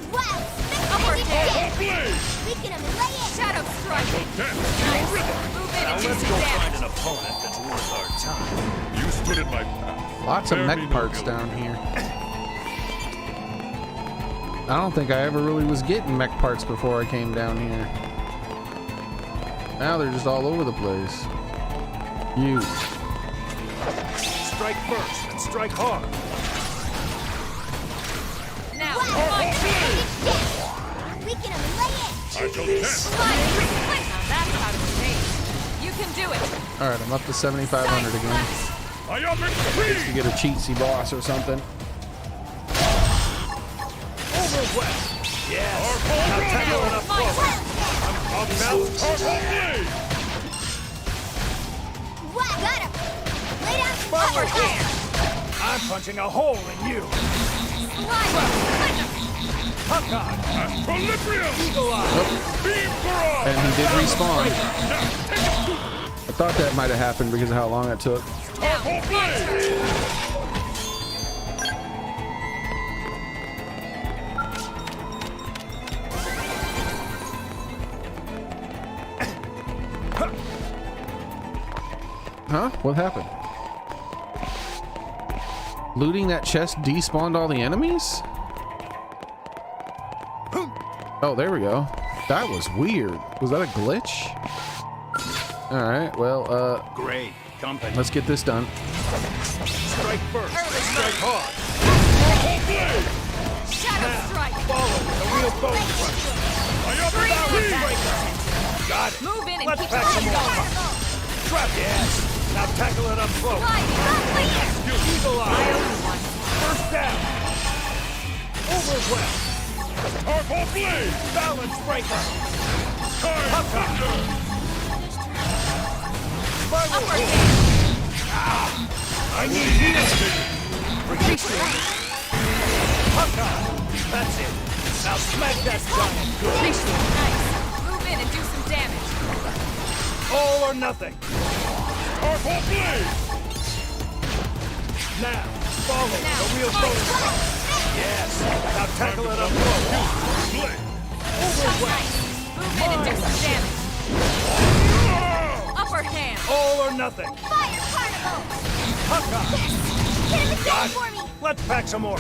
Speaker 2: Wow.
Speaker 6: Upper
Speaker 2: Spectacular
Speaker 6: hand.
Speaker 2: damage.
Speaker 12: Blade.
Speaker 2: Weaken him and lay in.
Speaker 6: Shadow strike.
Speaker 12: Death.
Speaker 6: Nice. Move in
Speaker 11: Now
Speaker 6: and do
Speaker 11: let's
Speaker 6: some
Speaker 11: go find
Speaker 6: damage.
Speaker 11: an opponent that's worth our time.
Speaker 12: You stood in my path.
Speaker 1: Lots of
Speaker 12: Bear me
Speaker 1: mech
Speaker 12: no
Speaker 1: parts
Speaker 12: ill.
Speaker 1: down here. I don't think I ever really was getting mech parts before I came down here. Now they're just all over the place. You.
Speaker 11: Strike first and strike hard.
Speaker 6: Now,
Speaker 2: Wow.
Speaker 6: my turn.
Speaker 2: Weaken him and lay in.
Speaker 12: I shall test.
Speaker 6: Sliding. Now that's how to engage. You can do it.
Speaker 1: Alright, I'm up to 7,500 again.
Speaker 12: I am
Speaker 1: To
Speaker 12: extreme.
Speaker 1: get a cheatsy boss or something.
Speaker 11: Over west. Yes. Now tackle it up close.
Speaker 12: Powerful blade.
Speaker 2: Wow. Got him. Lay down some
Speaker 11: Upper
Speaker 2: cover.
Speaker 11: hand. I'm punching a hole in you. Huckon.
Speaker 12: Prolibrium.
Speaker 11: Eagle eye.
Speaker 12: Beam barrage.
Speaker 1: And he did respawn.
Speaker 12: Now, take it through.
Speaker 1: I thought that might have happened because of how long it took.
Speaker 12: Powerful blade.
Speaker 1: Huh? What happened? Looting that chest despawned all the enemies? Oh, there we go. That was weird. Was that a glitch? Alright, well,
Speaker 11: Great company.
Speaker 1: let's get this done.
Speaker 11: Strike first. Strike hard.
Speaker 12: Powerful blade.
Speaker 6: Shadow strike.
Speaker 11: Follow with a real bone crush.
Speaker 12: I am extreme.
Speaker 11: Got it.
Speaker 6: Move in and
Speaker 11: Let's
Speaker 6: keep
Speaker 11: pack
Speaker 6: the
Speaker 11: some
Speaker 6: rhythm
Speaker 11: more
Speaker 6: going.
Speaker 11: pop. Trap. Yes. Now tackle it up close.
Speaker 6: Sliding.
Speaker 11: Eagle
Speaker 6: I
Speaker 11: eye.
Speaker 6: owe you one.
Speaker 11: First down. Over west.
Speaker 12: Powerful blade.
Speaker 11: Balance breaker.
Speaker 12: Time thunder.
Speaker 11: Spiral
Speaker 6: Upper
Speaker 11: hook.
Speaker 6: hand.
Speaker 11: I need healing. Releasing. Huckon. That's it. Now smack that giant good.
Speaker 6: Nice. Move in and do some damage.
Speaker 11: All or nothing.
Speaker 12: Powerful blade.
Speaker 11: Now, follow the real bonus crush. Yes. Now tackle it up close.
Speaker 12: Blade.
Speaker 11: Over west.
Speaker 6: Move in and do some damage. Upper hand.
Speaker 11: All or nothing.
Speaker 2: Fire particle.
Speaker 11: Huckon.
Speaker 2: Hit him again for me.
Speaker 11: Let's pack some more.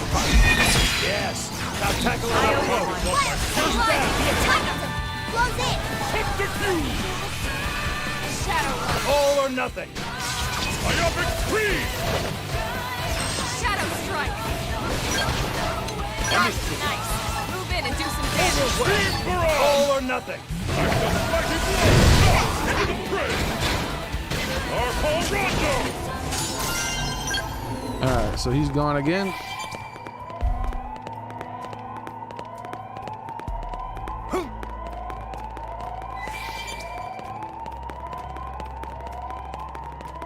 Speaker 11: Yes. Now tackle it
Speaker 6: I
Speaker 11: up
Speaker 6: owe you
Speaker 11: close.
Speaker 6: one.
Speaker 2: Fire.
Speaker 6: Sliding.
Speaker 2: Close in.
Speaker 12: Subterfuge.
Speaker 6: Shadow.
Speaker 11: All or nothing.
Speaker 12: I am extreme.
Speaker 6: Shadow strike. That's nice. Move in and do some damage.
Speaker 11: Over west.
Speaker 12: Beam barrage.
Speaker 11: All or nothing.
Speaker 12: I'm the mighty blow. Into the prey. Powerful rondo.
Speaker 1: Alright, so he's gone again.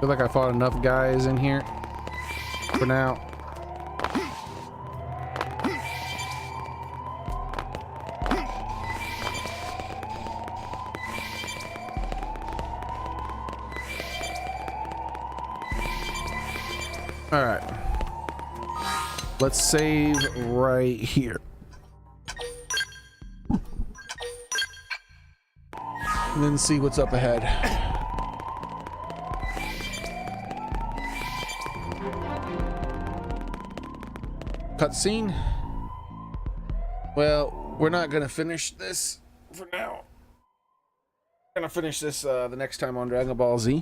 Speaker 1: Feel like I fought enough guys in here for now. All right. Let's save right here. And then see what's up ahead. Cutscene. Well, we're not gonna finish this for now. We're gonna finish this the next time on Dragon Ball Z.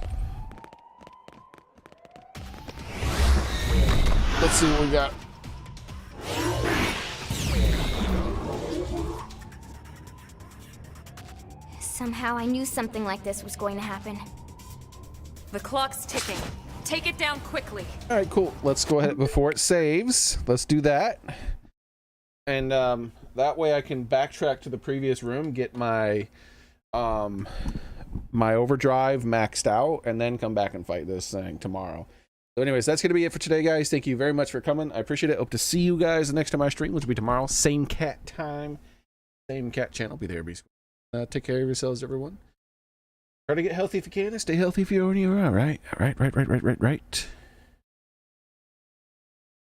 Speaker 1: Let's see what we got.
Speaker 7: Somehow I knew something like this was going to happen.
Speaker 6: The clock's ticking. Take it down quickly.
Speaker 1: All right, cool. Let's go ahead before it saves. Let's do that. And that way I can backtrack to the previous room, get my my overdrive maxed out, and then come back and fight this thing tomorrow. So anyways, that's going to be it for today, guys. Thank you very much for coming. I appreciate it. Hope to see you guys the next time I stream, which will be tomorrow. Same cat time. Same cat channel. Be there. Be take care of yourselves, everyone. Try to get healthy if you can, and stay healthy if you're around, right? Right.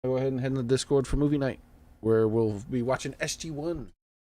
Speaker 1: I'll go ahead and head in the Discord for movie night, where we'll be watching SG-1.